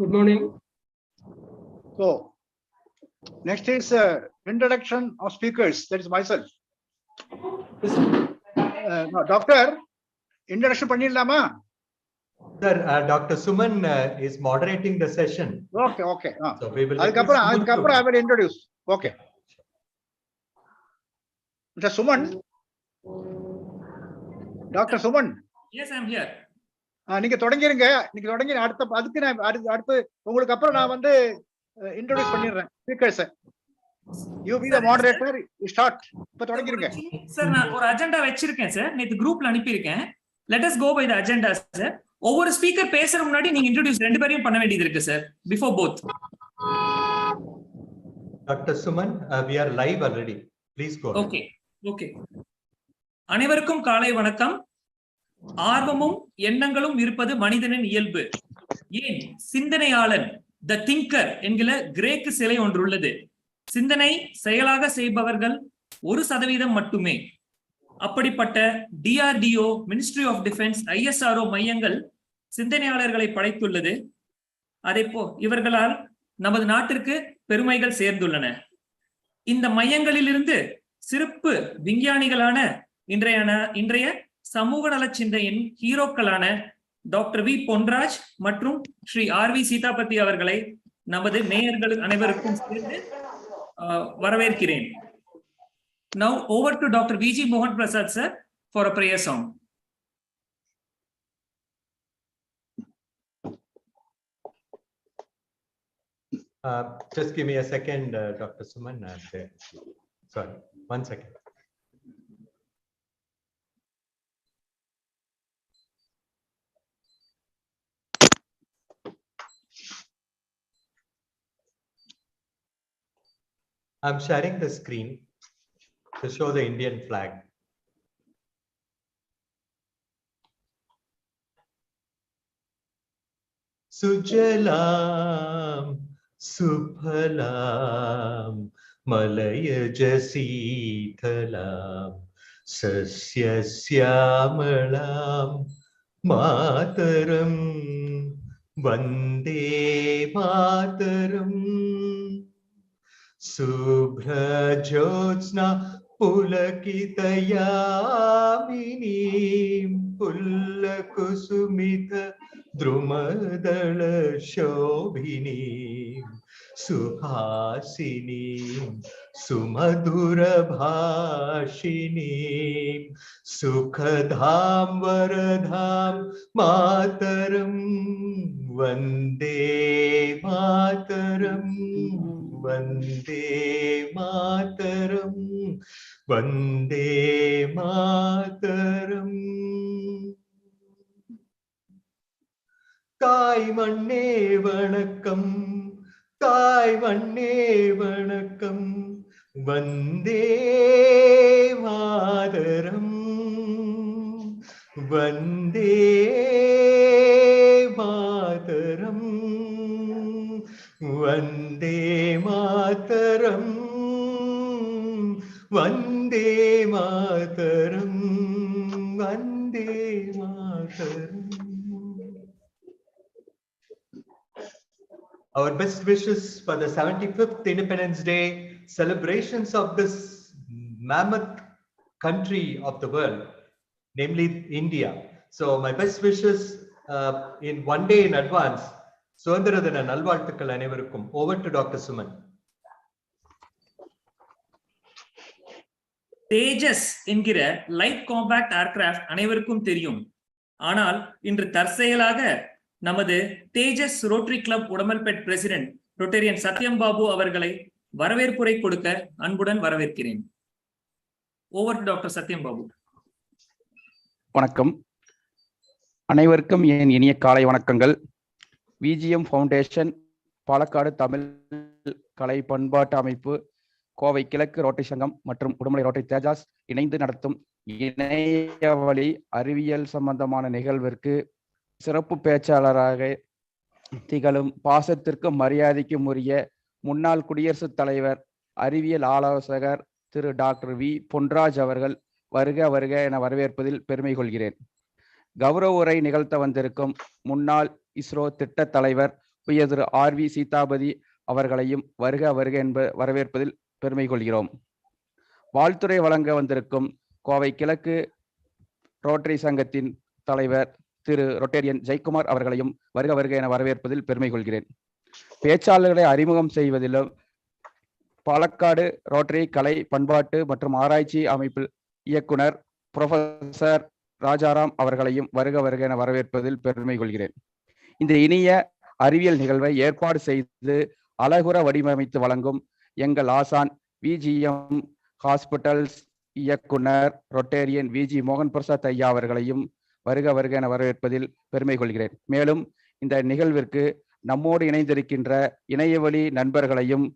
Good morning. So, next is introduction of speakers. That is myself. Doctor, introduction பண்ணிடலாமா? Sir, Dr. Suman is moderating the session. Okay, okay. So we will. அதுக்கப்புறம் I will introduce. Okay. Mr. Suman. Dr. Suman. Yes, I am here. நீங்க தொடங்கிருங்க. நீங்க தொடங்கி அதுக்கு நான் அடுத்து உங்களுக்கு அப்புறம் நான் வந்து இன்ட்ரோ듀ஸ் பண்ணிடுறேன் speakers. You be the moderator. Start. இப்ப தொடங்கிருங்க. சார் நான் ஒரு அஜெண்டா வச்சிருக்கேன் சார். நேத்து குரூப்ல அனுப்பி இருக்கேன். Let us go by the agenda sir. ஒவ்வொரு ஸ்பீக்கர் பேசுற முன்னாடி நீங்க இன்ட்ரோ듀ஸ் ரெண்டு பேரையும் பண்ண வேண்டியது இருக்கு sir. Before both. Dr. Suman, we are live already. Please go. Okay. Okay. அனைவருக்கும் காலை வணக்கம். ஆர்வமும் எண்ணங்களும் இருப்பது மனிதனின் இயல்பு. ஏன் சிந்தனையாளன் த திங்கர் என்கிற கிரேக்கு சிலை ஒன்று உள்ளது. சிந்தனை செயலாக செய்பவர்கள் 1% மட்டுமே. அப்படிப்பட்ட DRDO, ministry of defence, ISRO மையங்கள் சிந்தனையாளர்களை படைத்துள்ளது. அதேபோ இவர்களால் நமது நாட்டிற்கு பெருமைகள் சேர்ந்துள்ளன. இந்த மையங்களிலிருந்து சிறப்பு விஞ்ஞானிகளான இன்றைய சமூக நல சிந்தையின் ஹீரோக்களான டாக்டர் வி பொன்ராஜ் மற்றும் ஸ்ரீ RV சீதாபதி அவர்களை நமது நேயர்கள் அனைவருக்கும் சேர்ந்து வரவேற்கிறேன். Now over to Dr. VG Mohan Prasad sir for a prayer song. Just give me a second, Dr. Suman. Sorry, 1 second. I'm sharing the screen to show the Indian flag. Sujalam Suphalam Malayaj Seethalam Sasyasyaamalam Mataram Vande Mataram Subhrajyotsna Pulakitayaaminim Pullakusumita Drumadala Shobhinim Suhasinim Sumadura Bhashinim Sukhadham Varadham Mataram Vande Mataram Vande Mataram Vande Mataram. தாய் மண்ணே வணக்கம், தாய் மண்ணே வணக்கம், Vande Mataram, Vande Mataram, Vande Mataram, Vande Mataram, Vande Mataram. Our best wishes for the 75th Independence Day celebrations of this mammoth country of the world, namely India. So my best wishes in one day in advance. சுதந்திர தின நல்வாழ்த்துக்கள் அனைவருக்கும். Over to Dr. Suman. தேஜஸ் என்கிற light compact aircraft அனைவருக்கும் தெரியும். ஆனால் இன்று தற்செயலாக நமது தேஜஸ் ரோட்டரி கிளப் உடமல்பேட் பிரசிடென்ட் ரொட்டேரியன் சத்யம் பாபு அவர்களை வரவேற்புரை கொடுக்க அன்புடன் வரவேற்கிறேன். ஓவர் டு டாக்டர் சத்யம் பாபு. வணக்கம், அனைவருக்கும் என் இனிய காலை வணக்கங்கள். VGM ஃபவுண்டேஷன், பாலக்காடு தமிழ் கலை பண்பாட்டு அமைப்பு, கோவை கிழக்கு ரோட்டரி சங்கம் மற்றும் உடுமலை ரோட்டரி தேஜாஸ் இணைந்து நடத்தும் இணைய வழி அறிவியல் சம்பந்தமான நிகழ்விற்கு சிறப்பு பேச்சாளராக திகழும் பாசத்திற்கும் மரியாதைக்கும் உரிய முன்னாள் குடியரசுத் தலைவர், அறிவியல் ஆலோசகர் திரு டாக்டர் வி பொன்ராஜ் அவர்கள் வருக வருக என வரவேற்பதில் பெருமை கொள்கிறேன். கௌரவ உரை நிகழ்த்த வந்திருக்கும் முன்னாள் இஸ்ரோ திட்ட தலைவர் திரு RV சீதாபதி அவர்களையும் வருக வருக வரவேற்பதில் பெருமை கொள்கிறோம். வாழ்த்துறை வழங்க வந்திருக்கும் கோவை கிழக்கு ரோட்டரி சங்கத்தின் தலைவர் திரு ரொட்டேரியன் ஜெயக்குமார் அவர்களையும் வருக வருக என வரவேற்பதில் பெருமை கொள்கிறேன். பேச்சாளர்களை அறிமுகம் செய்வதிலும் பாலக்காடு ரோட்டரி கலை பண்பாட்டு மற்றும் ஆராய்ச்சி அமைப்பில் இயக்குனர் புரொஃபசர் ராஜாராம் அவர்களையும் வருக வருக என வரவேற்பதில் பெருமை கொள்கிறேன். இந்த இனிய அறிவியல் நிகழ்வை ஏற்பாடு செய்து அழகுற வடிவமைத்து வழங்கும் எங்கள் ஆசான் VGM ஹாஸ்பிட்டல்ஸ் இயக்குனர் ரொட்டேரியன் VG மோகன் பிரசாத் ஐயா அவர்களையும் வருக வருக என வரவேற்பதில் பெருமை கொள்கிறேன். மேலும் இந்த நிகழ்விற்கு நம்மோடு இணைந்திருக்கின்ற இணையவழி நண்பர்களையும்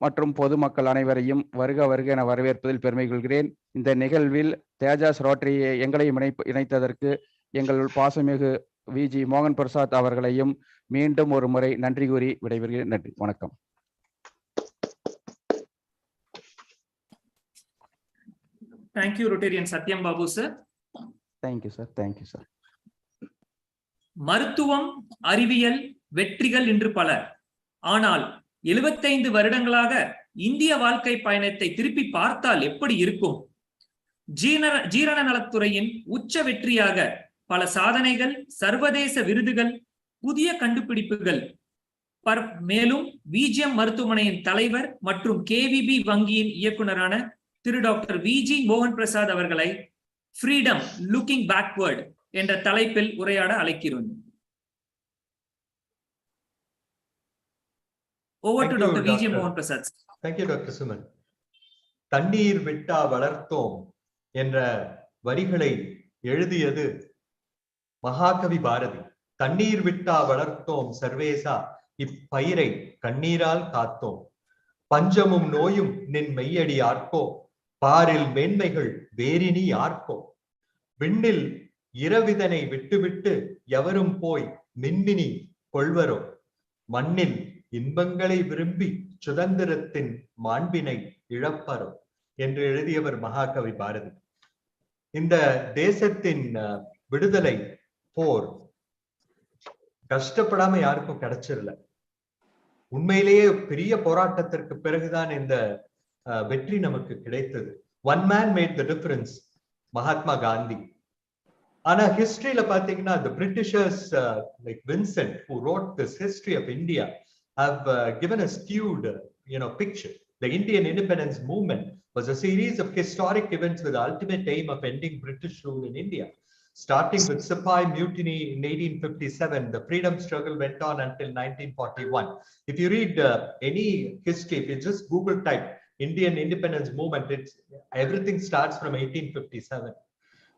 மற்றும் பொதுமக்கள் அனைவரையும் வருக வருக என வரவேற்பதில் பெருமை கொள்கிறேன். இந்த நிகழ்வில் தேஜாஸ் ரோட்டரியை எங்களையும் இணைத்ததற்கு எங்கள் பாசமிகு VG மோகன் பிரசாத் அவர்களையும் மீண்டும் ஒரு முறை நன்றி கூறி விடைபெறுகிறேன். நன்றி, வணக்கம். Thank you, Rotarian Satyam Babu sir. Thank you, sir. Thank you, sir. மருத்துவம், அறிவியல் வெற்றிகள் இன்று பல. ஆனால் 75 வருடங்களாக இந்திய வாழ்க்கை பயணத்தை திருப்பி பார்த்தால் எப்படி இருக்கும்? ஜீரண நலத்துறையின் உச்ச வெற்றியாக பல சாதனைகள், சர்வதேச விருதுகள், புதிய கண்டுபிடிப்புகள். மேலும் VGM மருத்துவமனையின் தலைவர் மற்றும் KVB வங்கியின் இயக்குனரான திரு டாக்டர் VG மோகன் பிரசாத் அவர்களை ஃப்ரீடம் லுக்கிங் பேக்வர்ட் என்ற தலைப்பில் உரையாட அழைக்கிறோம். Over to Dr. VG மோகன் Prasad. Thank you, Dr. Suman. தண்ணீர் விட்டா வளர்த்தோம் என்ற வரிகளை எழுதியது மகாகவி பாரதி. தண்ணீர் விட்டா வளர்த்தோம் சர்வேசா, இப்பயிரை கண்ணீரால் காத்தோம். பஞ்சமும் நோயும் நின் மெய்யடி ஆர்க்கோ, பாரில் மேன்மைகள் வேறினி யார்க்கோ. விண்ணில் இரவிதனை விட்டுவிட்டு எவரும் போய் மின்மினி கொள்வரோ. மண்ணில் இன்பங்களை விரும்பி சுதந்திரத்தின் மாண்பினை இழப்பரோ என்று எழுதியவர் மகாகவி பாரதி. இந்த தேசத்தின் விடுதலை போர் கஷ்டப்படாம யாருக்கும் கிடைச்சிடல. உண்மையிலேயே பெரிய போராட்டத்திற்கு பிறகுதான் இந்த வெற்றி நமக்கு கிடைத்தது. One man made the difference, Mahatma Gandhi. ஆனா ஹிஸ்டரியில பாத்தீங்கன்னா the Britishers like Vincent, who wrote this history of India, have given a skewed picture. The Indian independence movement was a series of historic events with the ultimate aim of ending British rule in India. Starting with Sepoy mutiny in 1857, the freedom struggle went on until 1941. If you read any history, if you just Google type Indian independence movement, everything starts from 1857.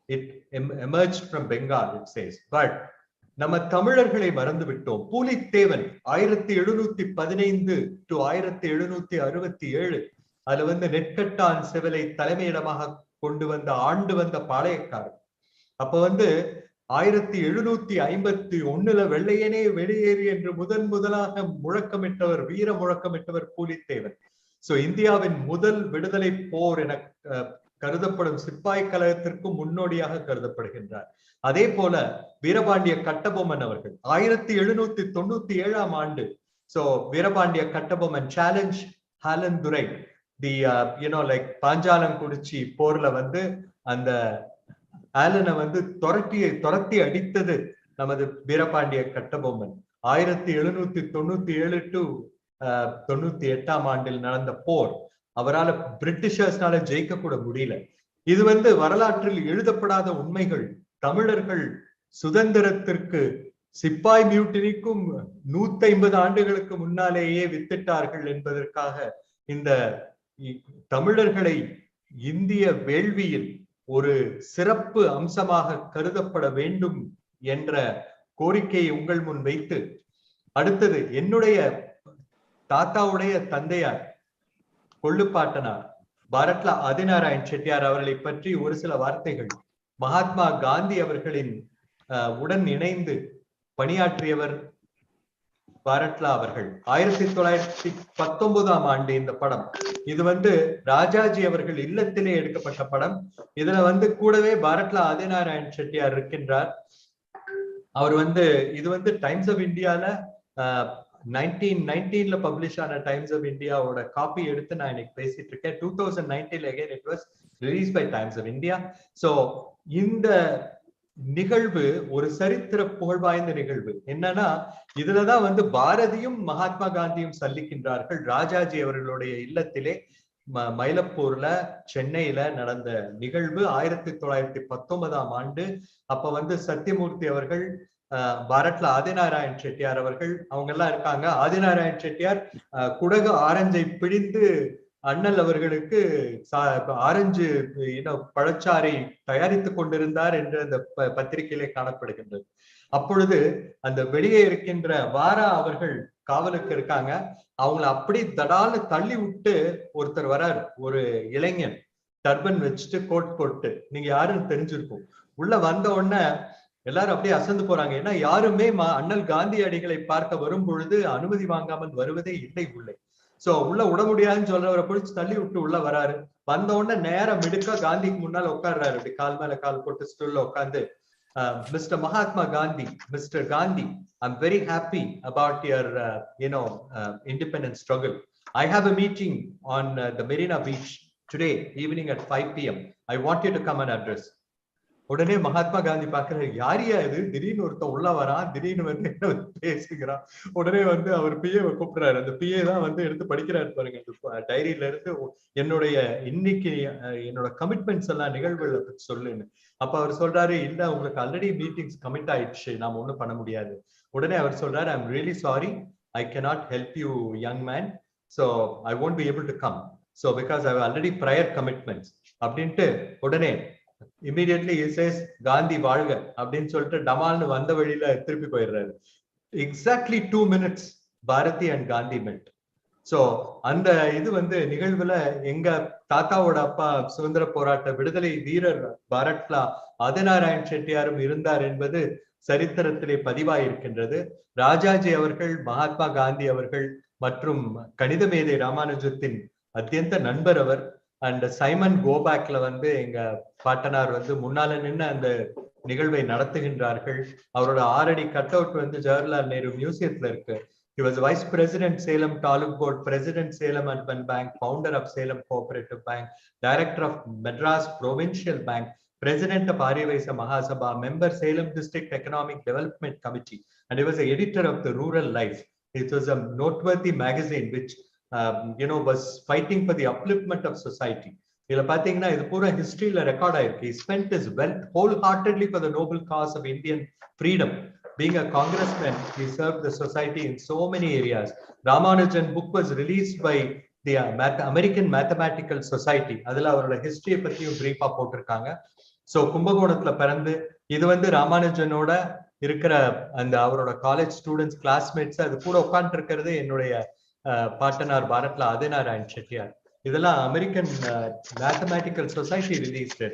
It emerged from Bengal, it says. But நம்ம தமிழர்களை மறந்து விட்டோம். Pulithevan 1715 to 1767 அதுல நெற்கட்டான் செவலை தலைமையிடமாக கொண்டு ஆண்டு வந்த பாளையக்காரர். அப்ப 1751 வெள்ளையனே வெளியேறி என்று முதலாக முழக்கமிட்டவர், வீர முழக்கமிட்டவர் பூலித்தேவன். சோ இந்தியாவின் முதல் விடுதலை போர் என கருதப்படும் சிப்பாய் கழகத்திற்கும் முன்னோடியாக கருதப்படுகின்றார். அதே போல வீரபாண்டிய கட்டபொம்மன் அவர்கள் 1797 ஆண்டு. சோ வீரபாண்டிய கட்டபொம்மன் சேலஞ்ச் ஹாலந்துரை, தி பாஞ்சாலங்குறிச்சி போர்ல அந்த ஆலனை துரத்தி அடித்தது நமது வீரபாண்டிய கட்டபொம்மன். 1797 to 98 ஆண்டில் நடந்த போர் அவரால் பிரிட்டிஷர்ஸ்னால ஜெயிக்க கூட முடியல. இது வரலாற்றில் எழுதப்படாத உண்மைகள். தமிழர்கள் சுதந்திரத்திற்கு சிப்பாய் மியூட்டினிக்கும் 150 ஆண்டுகளுக்கு முன்னாலேயே வித்திட்டார்கள் என்பதற்காக இந்த தமிழர்களை இந்திய வேள்வியில் ஒரு சிறப்பு அம்சமாக கருதப்பட வேண்டும் என்ற கோரிக்கையை உங்கள் முன் வைத்து, அடுத்தது என்னுடைய தாத்தாவுடைய தந்தையார் கொள்ளுப்பாட்டனார் பாரட்லா ஆதிநாராயண் செட்டியார் அவர்களை பற்றி ஒரு சில வார்த்தைகள். மகாத்மா காந்தி அவர்களின் உடன் இணைந்து பணியாற்றியவர் பாரட்லா அவர்கள். 1919 ஆண்டு இந்த படம். இது ராஜாஜி அவர்கள் இல்லத்திலே எடுக்கப்பட்ட படம். இதுல கூடவே பாரட்லா ஆதிநாராயண் செட்டியார் இருக்கின்றார். அவர் வந்து இது வந்து டைம்ஸ் ஆஃப் இந்தியால 1919ல பப்ளிஷ் ஆன டைம்ஸ் ஆஃப் இந்தியாவோட காப்பி எடுத்து நான் இன்னைக்கு பேசிட்டு இருக்கேன். 2019 again it was released by Times of India. So இந்த நிகழ்வு ஒரு சரித்திர புகழ் வாய்ந்த நிகழ்வு. என்னன்னா இதுலதான் வந்து பாரதியும் மகாத்மா காந்தியும் சந்திக்கின்றார்கள் ராஜாஜி அவர்களுடைய இல்லத்திலே மயிலப்பூர்ல சென்னையில நடந்த நிகழ்வு 1919ஆம் ஆண்டு. அப்ப வந்து சத்தியமூர்த்தி அவர்கள், பாரட்ல ஆதிநாராயண் செட்டியார் அவர்கள் அவங்க எல்லாம் இருக்காங்க. ஆதிநாராயண் செட்டியார் குடகு ஆரஞ்சை பிடிந்து அண்ணல் அவர்களுக்கு ஆரஞ்சு பழச்சாறை தயாரித்துக் கொண்டிருந்தார் என்று அந்த பத்திரிகையிலே காணப்படுகின்றது. அப்பொழுது அந்த வெளியே இருக்கின்ற வாரா அவர்கள் காவலுக்கு இருக்காங்க. அவங்கள அப்படி தடால தள்ளி விட்டு ஒருத்தர் வரார், ஒரு இளைஞன் டர்பன் வச்சுட்டு கோட் போட்டு, நீங்க யாருன்னு தெரிஞ்சிருக்கும். உள்ள வந்த உடனே எல்லாரும் அப்படியே அசந்து போறாங்க. ஏன்னா யாருமே அண்ணல் காந்தியடிகளை பார்க்க வரும் பொழுது அனுமதி வாங்காமல் வருவதே இல்லை உள்ளே. சோ உள்ள விட முடியாதுன்னு சொல்றவரை பிடிச்சு தள்ளி விட்டு உள்ள வராரு. வந்த உடனே நேரம் மிடுக்கா காந்திக்கு முன்னால் உட்கார்றாரு. அப்படி கால் மேல கால் போட்டு ஸ்டூல்ல உட்கார்ந்து, mister Mahatma Gandhi, mister Gandhi, I'm very happy about your independence struggle. I have a meeting on the Marina Beach today evening at 5 p.m. I want you to come and address. உடனே மகாத்மா காந்தி பாக்குறாரு, யாரியா இது, திடீர்னு ஒருத்த உள்ள வரான், திடீர்னு வந்து என்ன பேசுகிறான். உடனே வந்து அவர் பிஏ கூப்பிடுறாரு. அந்த பிஏ தான் வந்து எடுத்து படிக்கிறாரு பாருங்க டைரியில இருந்து, என்னுடைய இன்னைக்கு என்னோட கமிட்மெண்ட்ஸ் எல்லாம் நிகழ்வுகளை பத்தி சொல்லுன்னு. அப்ப அவர் சொல்றாரு, இல்ல உங்களுக்கு ஆல்ரெடி மீட்டிங்ஸ் கமிட் ஆயிடுச்சு, நாம ஒண்ணும் பண்ண முடியாது. உடனே அவர் சொல்றாரு, I am really sorry, I cannot help you young man, so I won't be able to come, so because I have already prior commitments அப்படின்ட்டு உடனே immediately he says காந்தி வாழ்க அப்படின்னு சொல்லிட்டு டமால்னு வந்த வழியில திருப்பி போயிடுறாரு. Exactly 2 minutes Bharathi and Gandhi met. So அந்த இது வந்து நிகழ்வுல எங்க தாத்தாவோட அப்பா சுதந்திர போராட்ட விடுதலை வீரர் பாரட்லா ஆதிநாராயண் செட்டியாரும் இருந்தார் என்பது சரித்திரத்திலே பதிவாயிருக்கின்றது. ராஜாஜி அவர்கள், மகாத்மா காந்தி அவர்கள் மற்றும் கணித மேதை ராமானுஜத்தின் அத்தியந்த நண்பர் அவர். அண்ட் சைமன் கோபேக்ல வந்து எங்க பாட்டனார் வந்து முன்னால நின்று அந்த நிகழ்வை நடத்துகின்றார்கள். அவரோட 6 அடி கட் அவுட் வந்து ஜவஹர்லால் நேரு மியூசியத்துல இருக்கு. He was Vice President Salem Taluk Board, President Salem Urban Bank, founder of Salem Cooperative Bank, Director of Madras Provincial Bank, President of Aryavyasa Mahasabha, member Salem District Economic Development Committee, and he was the editor of the Rural Life. It was a noteworthy magazine which was fighting for the upliftment of society. இதுல பாத்தீங்கன்னா இது பூரா ஹிஸ்டரியில record ஆயிருக்கு. He spent his wealth wholeheartedly for the noble cause of Indian freedom. Being a congressman, he served the society in so many areas. Ramanujan book was released by the American Mathematical Society. அதுல அவரோட ஹிஸ்டரியை பத்தியும் பிரீஃபா போட்டிருக்காங்க. So கும்பகோணத்துல பிறந்து இது வந்து ராமானுஜனோட இருக்கிற அந்த அவரோட காலேஜ் ஸ்டூடெண்ட்ஸ் கிளாஸ்மேட்ஸ் அது கூட உட்கார்ந்து இருக்கிறது என்னுடைய பாட்டனார் பாரட்ல ஆதிநாராயண் செட்டியார். இதெல்லாம் American mathematical society released.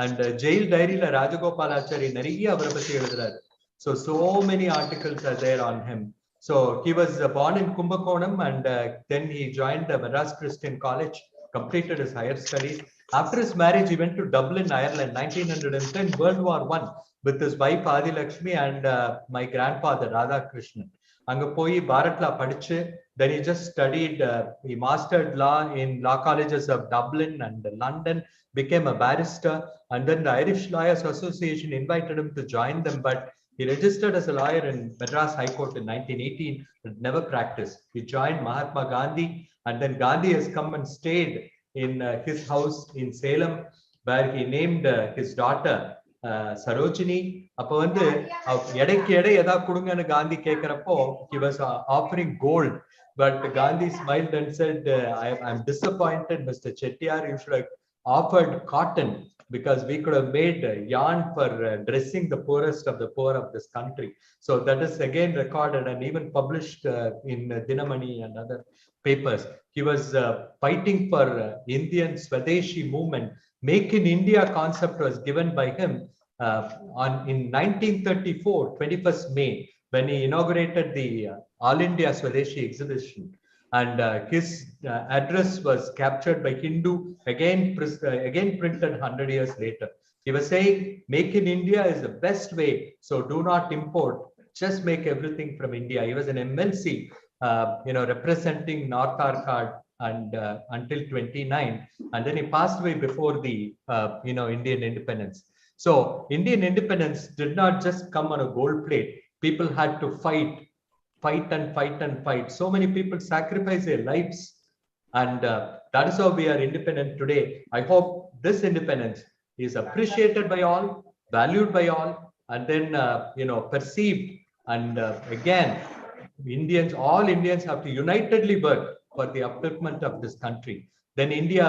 And jail டைரியில ராஜகோபாலாச்சாரி நிறைய அவரை பத்தி எழுதுறாரு. So many articles are there on him. So he was born in Kumbakonam and then he joined the Madras Christian College, completed his higher studies. After his marriage, he went to Dublin, Ireland, 1910, World War I, with his wife Adi Lakshmi and my grandfather Radha Krishnan. அங்க போய் பாரட்லா படிச்சு, then he just studied, he mastered law in law colleges of Dublin and London, became a barrister, and then the Irish Lawyers Association invited him to join them, but he registered as a lawyer in Madras High Court in 1918, but never practiced. He joined Mahatma Gandhi, and then Gandhi has come and stayed in his house in Salem, where he named his daughter Sarojini. அப்ப வந்து எடைக்கு எடை ஏதாவது கொடுங்கன்னு Gandhi கேட்கிறப்போ he was offering gold, but Gandhi smiled and said, I'm disappointed, Mr. Chettiar, you should have offered cotton, because we could have made yarn for dressing the poorest of the poor of this country. So that is again recorded and even published in Dinamani and other papers. He was fighting for Indian Swadeshi movement. Make in India concept was given by him in 1934, 21st May, when he inaugurated the All India Swadeshi exhibition. And his address was captured by Hindu, again printed 100 years later. He was saying, make in India is the best way. So do not import, just make everything from India. He was an MLC, representing North Arcad and until 29. And then he passed away before the, Indian independence. So Indian independence did not just come on a gold plate. People had to fight. So many people sacrificed their lives. And that is how we are independent today. I hope this independence is appreciated by all, valued by all, and then, perceived. And again, all Indians have to unitedly work for the upliftment of this country. Then India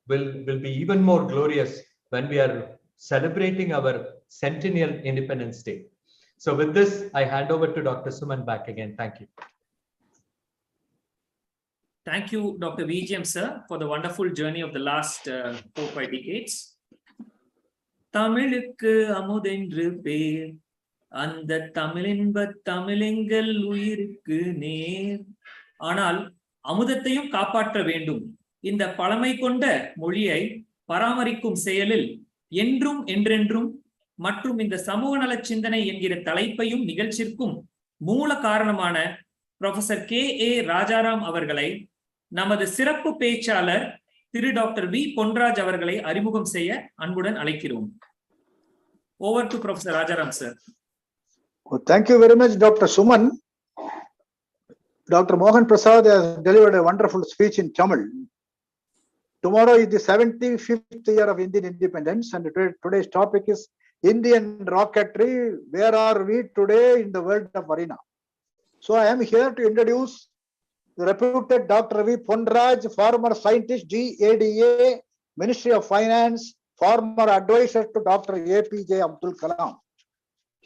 will be even more glorious when we are celebrating our centennial Independence Day. So with this, I hand over to Dr. Suman back again. Thank you. Thank you, Dr. VGM, sir, for the wonderful journey of the last 4-5 decades. தமிழுக்கு அமுதென்று பேர், அந்த தமிழின்ப தமிழெங்கள் உயிருக்கு நேர். ஆனால் அமுதத்தையும் காப்பாற்ற வேண்டும். இந்த பழமை கொண்ட மொழியை பராமரிக்கும் செயலில் என்றும் என்றென்றும் மற்றும் இந்த சமூக நல சிந்தனை என்கிற தலைப்பையும் நிகழ்ச்சிக்கும் மூல காரணமான ப்ரொஃபசர் K.A. ராஜாராம் அவர்களை நமது சிறப்பு பேச்சாளர் திரு டாக்டர் வி பொன்ராஜ் அவர்களை அறிமுகம் செய்ய அன்புடன் அழைக்கிறோம். Over to Professor Rajaram, sir. Well, thank you very much, Dr. Suman. Dr. Mohan Prasad has delivered a wonderful speech in Tamil. Tomorrow is the 75th year of Indian independence, and today's topic is Indian rocketry. Where are we today in the world of arena? So I am here to introduce the reputed Dr. V. Ponraj, former scientist, GADA, Ministry of Finance, former advisor to Dr. APJ Abdul Kalam.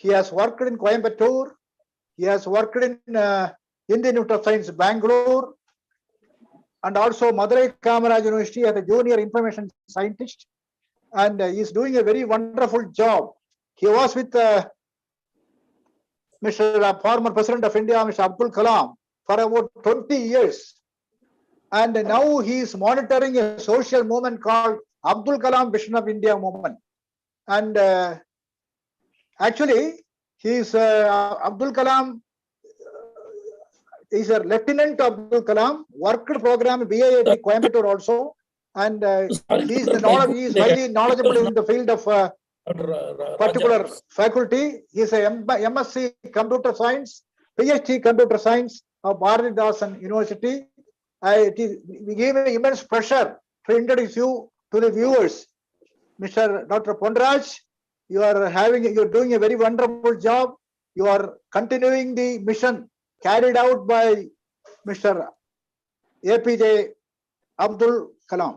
He has worked in Coimbatore. He has worked in Indian Institute of Science, Bangalore, and also Madurai Kamaraj University as a junior information scientist. And he is doing a very wonderful job. He was with former President of India, Mr. Abdul Kalam, for about 20 years. And now he is monitoring a social movement called Abdul Kalam Vision of India movement. And actually, he is Abdul Kalam is a lieutenant of Abdul Kalam, worked program BIIT Coimbatore also. And he is highly knowledgeable in the field of particular faculty. He is a MSc Computer Science, PhD Computer Science of Bharathidasan University. We give an immense pleasure to introduce you to the viewers. Mr. Dr. Ponraj, you're doing a very wonderful job. You are continuing the mission carried out by Mr. APJ Abdul Kalam.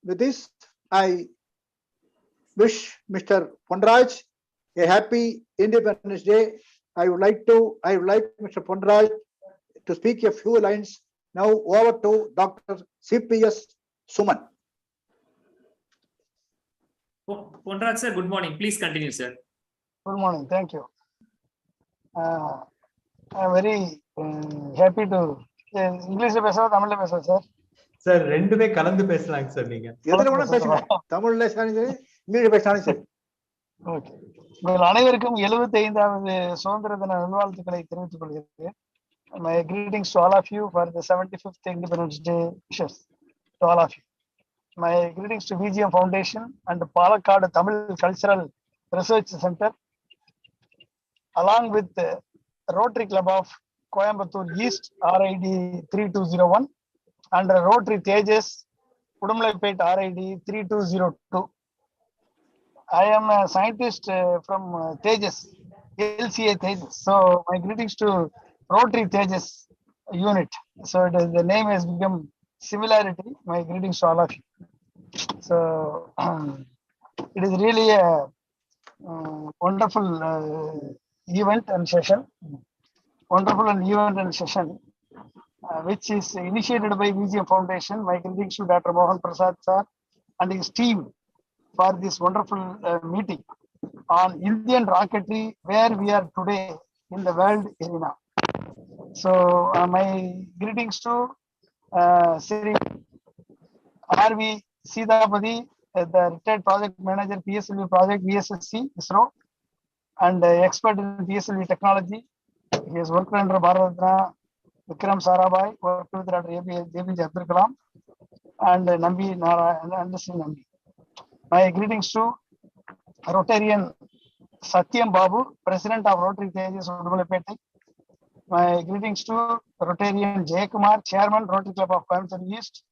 With this, I wish Mr. Ponraj a happy Independence Day. I would like Mr. Ponraj to speak a few lines. Now over to Dr. CPS Suman. Ponraj sir, good morning. Please continue, sir. Good morning. Thank you. I am very happy to English Tamil sir. Sir, ரெண்டுமே கலந்து பேசலாங்க sir. நீங்க எதுல வேணா பேசுங்க. தமிழ்ல பேசினாலும் சரி, இங்கிலீஷ்ல பேசினாலும் சரி. ஓகே. உங்கள் அனைவருக்கும் 75வது சுதந்திர தின நல்வாழ்த்துக்களை தெரிவித்துக் கொள்கிறேன். My greetings to all of you for the 75th Independence Day wishes to all of you. My greetings to VGM Foundation and the Palakkad Tamil Cultural Research Center, along with the Rotary Club of Coimbatore East RID 3201 and Rotary Tejas Udumlaipet RID 3202. I am a scientist from Tejas, LCA Tejas. So my greetings to Rotary Tejas unit. So the name has become similarity. My greetings to all of you. So it is really a wonderful event and session. Which is initiated by VGM Foundation. My greetings to Dr. Mohan Prasad sir and his team for this wonderful meeting on Indian rocketry, where we are today in the world arena. So my greetings to Sri R.V. Sidapati, the retired project manager, PSLV project, VSSC, ISRO, and expert in PSLV technology. He has worked under Bharat Ratna, Vikram Sarabhai, worked with Dr. APJ Abdul Kalam, and Nambi Narayan, and Sri Nambi. My greetings to Rotarian Satyam Babu, President of Rotary Tejas Udmalapeti. My greetings to Rotarian Jayakumar, Chairman, Rotary Club of Coimbatore East.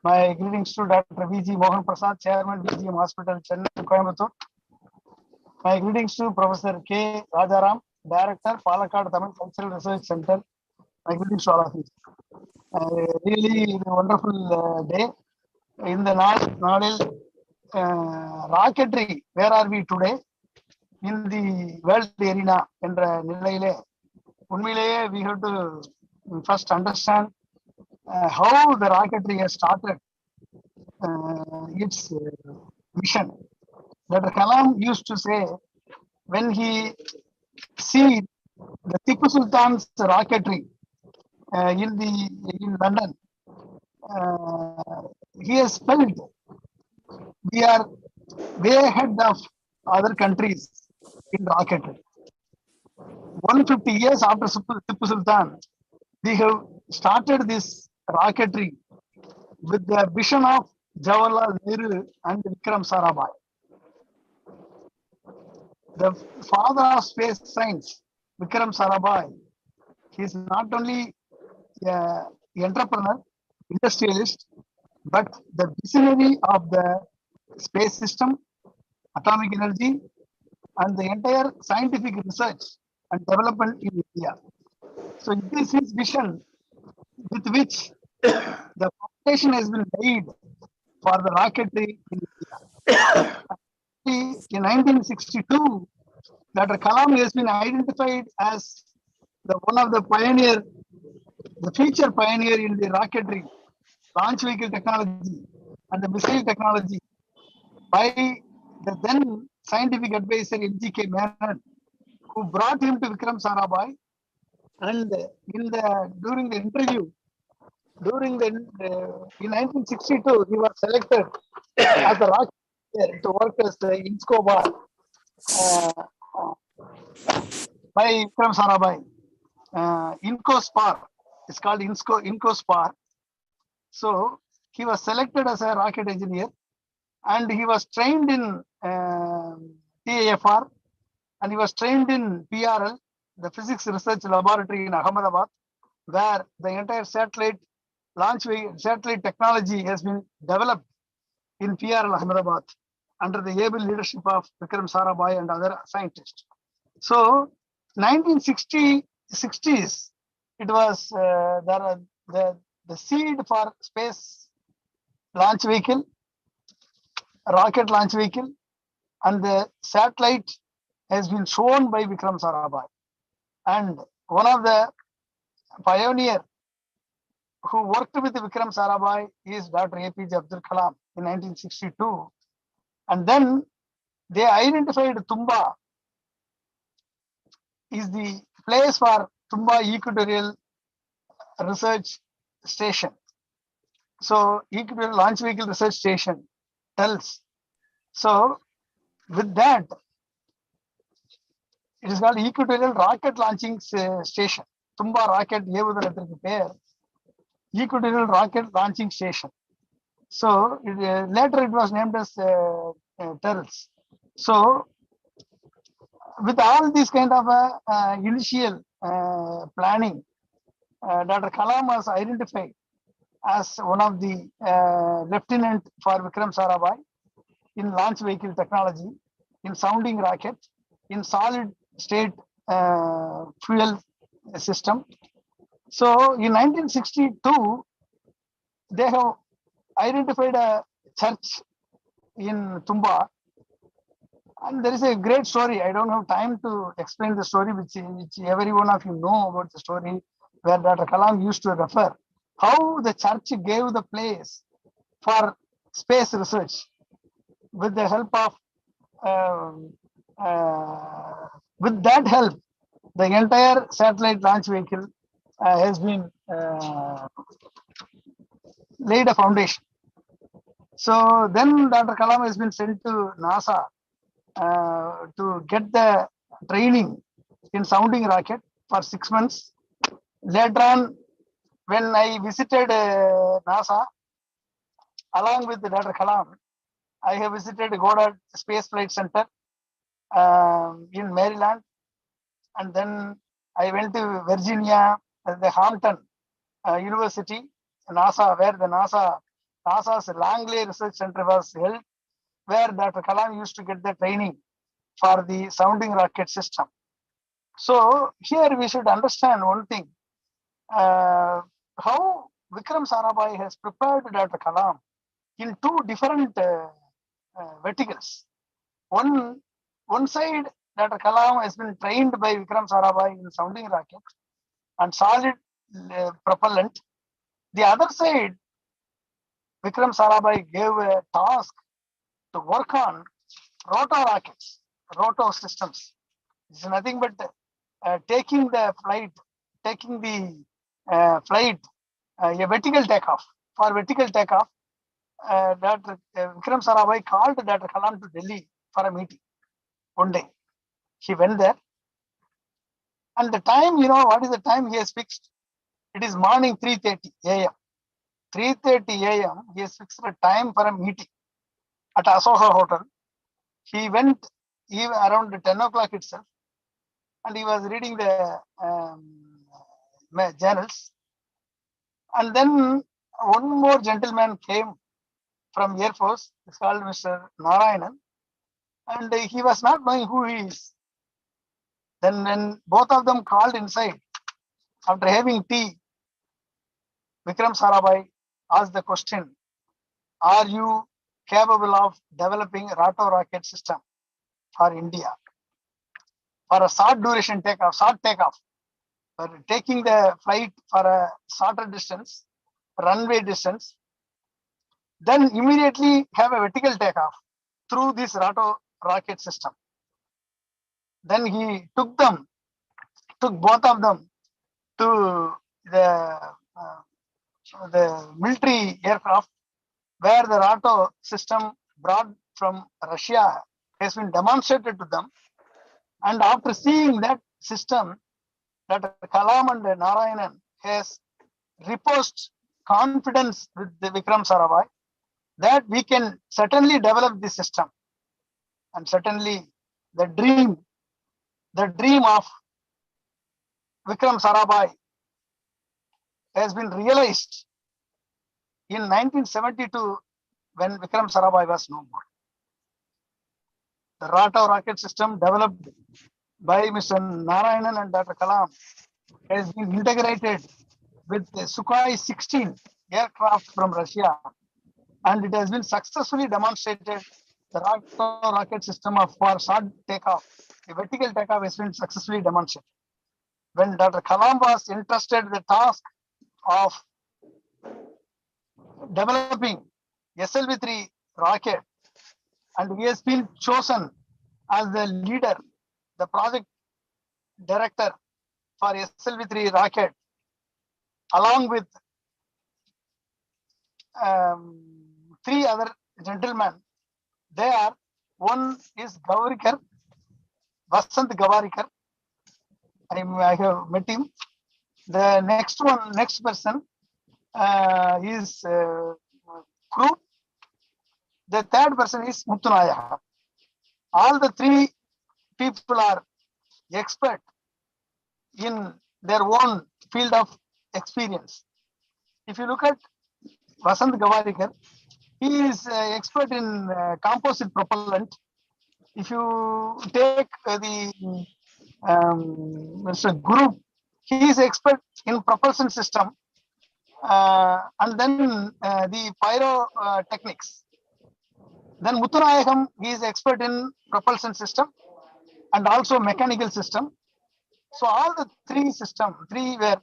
My greetings to Dr. V.G. Mohan Prasad, Chairman, VGM Hospital, Chennai, Coimbatore. My greetings to Professor K. Rajaram, Director, Palakkad Tamil Cultural Research Center. My greetings to all of you. Really a wonderful day. In the Nadil Rocketry, where are we today? In the world arena, we have to first understand how the rocketry has started its mission. Dr. Kalam used to say, when he see the Tipu Sultan's rocketry in London, he has felt we are way ahead of other countries in rocketry. 150 years after Tipu Sultan, we have started this rocketry with the vision of Jawaharlal Nehru and Vikram Sarabhai. The father of space science, Vikram Sarabhai, he is not only an entrepreneur, industrialist, but the visionary of the space system, atomic energy, and the entire scientific research and development in India. So this is vision with which the foundation has been laid for the rocketry in India. In 1962, Dr. Kalam has been identified as one of the pioneer, the future pioneer in the rocketry, launch vehicle technology, and the missile technology by the then scientific advisor M.G.K. Menon, who brought him to Vikram Sarabhai. And during the interview, in 1962, he was selected as a rocket to work as the INSCO bar by Vikram Sarabhai. INCO SPAR, it's called INCO SPAR. So he was selected as a rocket engineer, and he was trained in TAFR, and he was trained in PRL, the Physics Research Laboratory in Ahmedabad, where the entire satellite technology has been developed in PRL Ahmedabad under the able leadership of Vikram Sarabhai and other scientists. So 1960s, it was the seed for space launch vehicle, rocket launch vehicle, and the satellite has been shown by Vikram Sarabhai. And one of the pioneer who worked with Vikram Sarabhai is Dr. APJ Abdul Kalam in 1962. And then they identified Tumba is the place for Tumba Equatorial Research Station. So Equatorial Launch Vehicle Research Station tells. So with that, it is called Equatorial Rocket Launching Station. Tumba Rocket pair, Equatorial Rocket Launching Station. So later it was named as TERLS. So with all these kind of initial planning, Dr. Kalam was identified as one of the lieutenant for Vikram Sarabhai in launch vehicle technology, in sounding rocket, in solid state fuel system. So in 1962, they have identified a church in Tumba. And there is a great story. I don't have time to explain the story, which every one of you know about the story, where Dr. Kalam used to refer how the church gave the place for space research with the help of, with that help, the entire satellite launch vehicle has been laid a foundation. So then Dr. Kalam has been sent to NASA to get the training in sounding rocket for 6 months. Later on, when I visited NASA along with Dr. Kalam, I have visited Goddard Space Flight Center in Maryland, and then I went to Virginia, the Hampton University, NASA, where the NASA's Langley Research Center was held, where Dr. Kalam used to get the training for the sounding rocket system. So here we should understand one thing, how Vikram Sarabhai has prepared Dr. Kalam in two different verticals. One side, Dr. Kalam has been trained by Vikram Sarabhai in sounding rocket and solid propellant. The other side, Vikram Sarabhai gave a task to work on rotor rockets, rotor systems. It's nothing but taking the flight, a vertical takeoff. For vertical takeoff, Dr. Vikram Sarabhai called Dr. Kalam to Delhi for a meeting. One day, he went there, and the time, what is the time he has fixed? It is morning 3:30 a.m. 3:30 a.m. He has fixed a time for a meeting at Asoka Hotel. He went even around 10 o'clock itself, and he was reading the journals. And then one more gentleman came from Air Force. It's called Mr. Narayanan, and he was not knowing who he is. Then when both of them called inside, after having tea, Vikram Sarabhai asked the question, are you capable of developing rotor rocket system for India for a short duration takeoff, for taking the flight for a shorter distance, runway distance, then immediately have a vertical takeoff through this rotor rocket system. Then he took both of them to the military aircraft, where the rotor system brought from Russia has been demonstrated to them. And after seeing that system, Dr. Kalam and Narayanan has reposed confidence with the Vikram Sarabhai that we can certainly develop this system. And certainly the dream of Vikram Sarabhai has been realized in 1972 when Vikram Sarabhai was no more. The rotor rocket system developed by Mr. Narayanan and Dr. Kalam has been integrated with the Sukhoi 16 aircraft from Russia, and it has been successfully demonstrated. The rotor rocket system for short takeoff, the vertical takeoff has been successfully demonstrated. When Dr. Kalam was entrusted the task of developing SLV-3 rocket, and he has been chosen as the leader, the project director for SLV-3 rocket, along with three other gentlemen. One is Gavarikar, Vasant Gavarikar. I have met him. The next person is Krupp. The third person is Muttunaya. All the three people are expert in their own field of experience. If you look at Vasant Gavarikar, he is expert in composite propellant. If you take the Mr. Guru, he is expert in propulsion system, and then the pyrotechnics. Then Muttunayagam, he is expert in propulsion system and also mechanical system. So all the three were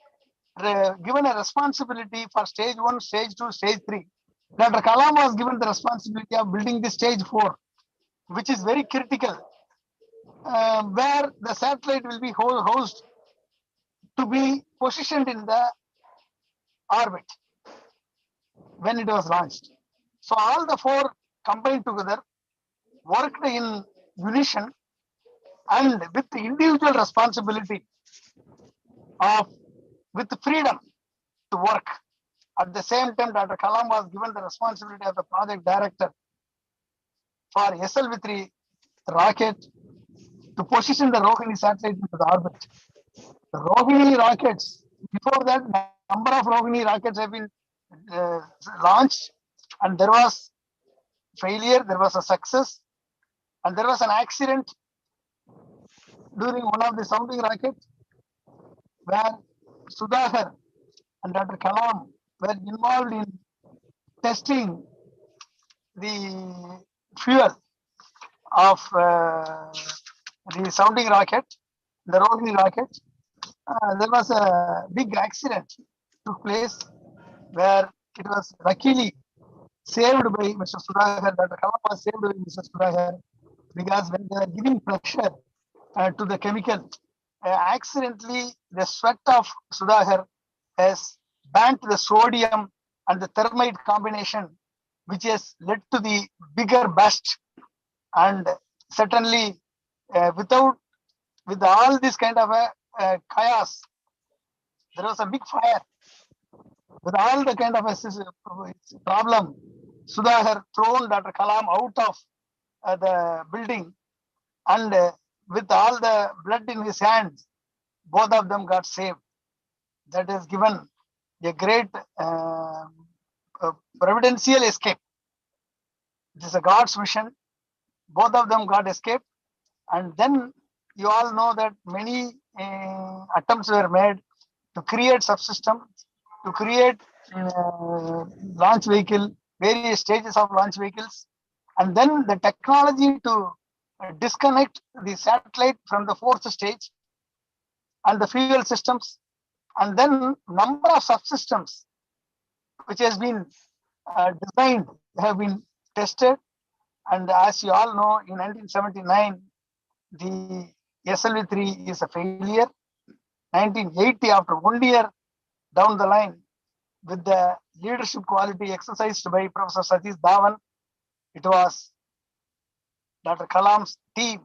given a responsibility for stage 1, stage 2, stage 3. Dr. Kalam was given the responsibility of building the stage 4, which is very critical, where the satellite will be housed to be positioned in the orbit when it was launched. So all the four combined together worked in unison and with individual responsibility of with freedom to work. At the same time, Dr. Kalam was given the responsibility of the project director for SLV-3 rocket to position the Rohini satellite into the orbit. The Rohini rockets, before that, number of Rohini rockets have been launched, and there was failure, there was a success, and there was an accident during one of the sounding rockets where Sudhakar and Dr. Kalam were involved in testing the fuel of the sounding rocket, the Rohini rocket. There was a big accident took place where it was luckily saved by Mr. Sudhakar. Dr. Kalam was saved by Mr. Sudhakar because when they were giving pressure to the chemical, accidentally the sweat of Sudhakar has burnt the sodium and the thermite combination, which has led to the bigger burst. And certainly, with all this kind of a chaos, there was a big fire. With all the kind of a problem, Sudhakar thrown Dr. Kalam out of the building, and with all the blood in his hands, both of them got saved. That has given a great providential escape. This is a God's mission. Both of them got escaped. And then you all know that many attempts were made to create subsystems, to create launch vehicle, various stages of launch vehicles. And then the technology to disconnect the satellite from the fourth stage and the fuel systems, and then number of subsystems which has been designed have been tested. And as you all know, in 1979, the SLV-3 is a failure. 1980, after 1 year down the line, with the leadership quality exercised by Professor Satish Dhawan, it was Dr. Kalam's team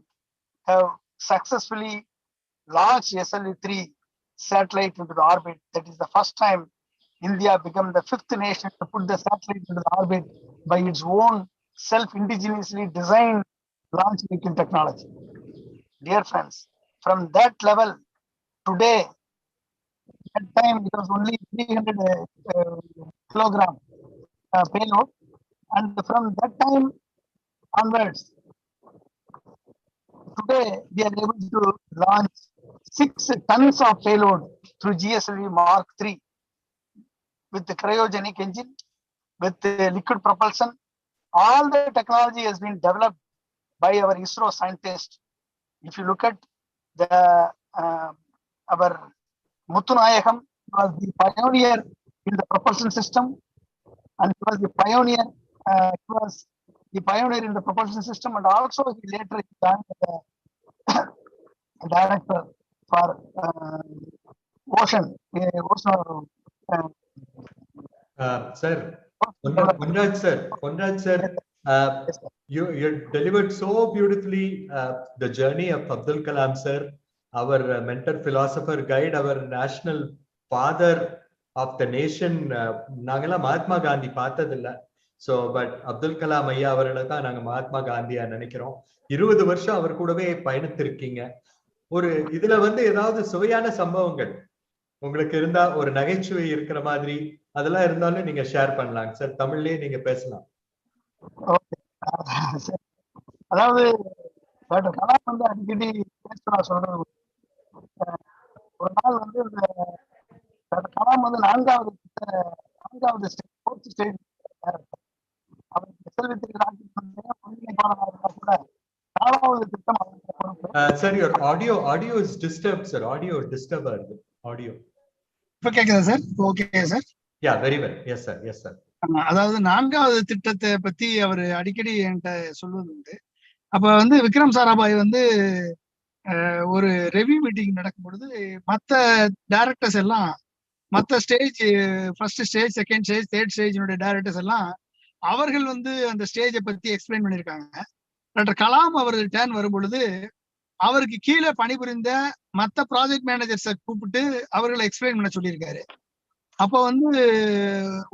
have successfully launched SLV-3 satellite into the orbit. That is the first time India became the 5th nation to put the satellite into the orbit by its own self-indigenously designed launch vehicle technology. Dear friends, from that level, today, at that time it was only 300 kilogram payload, and from that time onwards, today we are able to launch 6 tons of payload through GSLV Mark III with the cryogenic engine, with the liquid propulsion. All the technology has been developed by our ISRO scientists. If you look at the our Muttunayagam was the pioneer in the propulsion system, and he was the pioneer. In the propulsion system, and also he later joined the director for ocean. Sir, Konrad sir, you delivered so beautifully the journey of Abdul Kalam sir, our mentor, philosopher, guide, our national father of the nation. Nangala Mahatma Gandhi pathadilla. So, but Abdul Kalam ஐயா அவர்களை தான் நாங்க மகாத்மா காந்தியா நினைக்கிறோம். 20 வருஷம் அவர் கூடவே பயணித்திருக்கீங்க. ஒரு இதுல ஏதாவது சுவையான சம்பவங்கள் உங்களுக்கு இருந்தா, ஒரு நகைச்சுவை இருக்கிற மாதிரி அதெல்லாம் இருந்தாலும் நீங்க ஷேர் பண்ணலாம் சார். தமிழ்லயே நீங்க பேசலாம். அதாவது டாக்டர் கலாம் அடிக்கடி பேச சொல்றது, ஒரு நாள் டாக்டர் கலாம் 4வது stage Sir, your audio is disturbed, sir. Audio disturbed. Audio. இப்ப கேக்குதா sir? Okay sir. Yeah, very well. Yes, sir. Yes, sir. அதாவது 4வது திட்டத்தை பத்தி அவர் அடிக்கடி என்கிட்ட சொல்வது உண்டு. அப்ப விக்ரம் சாராபாய் ஒரு ரெவ்யூ மீட்டிங் நடக்கும் பொழுது மற்ற டைரக்டர்ஸ் எல்லாம், மற்ற stage, first stage, second stage, third ஸ்டேஜினுடைய டைரக்டர்ஸ் எல்லாம் அவர்கள் வந்து அந்த ஸ்டேஜை பத்தி எக்ஸ்பிளைன் பண்ணியிருக்காங்க. டாக்டர் கலாம் அவர்கள் டேர்ன் வரும் பொழுது அவருக்கு கீழே பணிபுரிந்த மற்ற ப்ராஜெக்ட் மேனேஜர்ஸை கூப்பிட்டு அவர்களை எக்ஸ்பிளைன் பண்ண சொல்லியிருக்காரு. அப்போ வந்து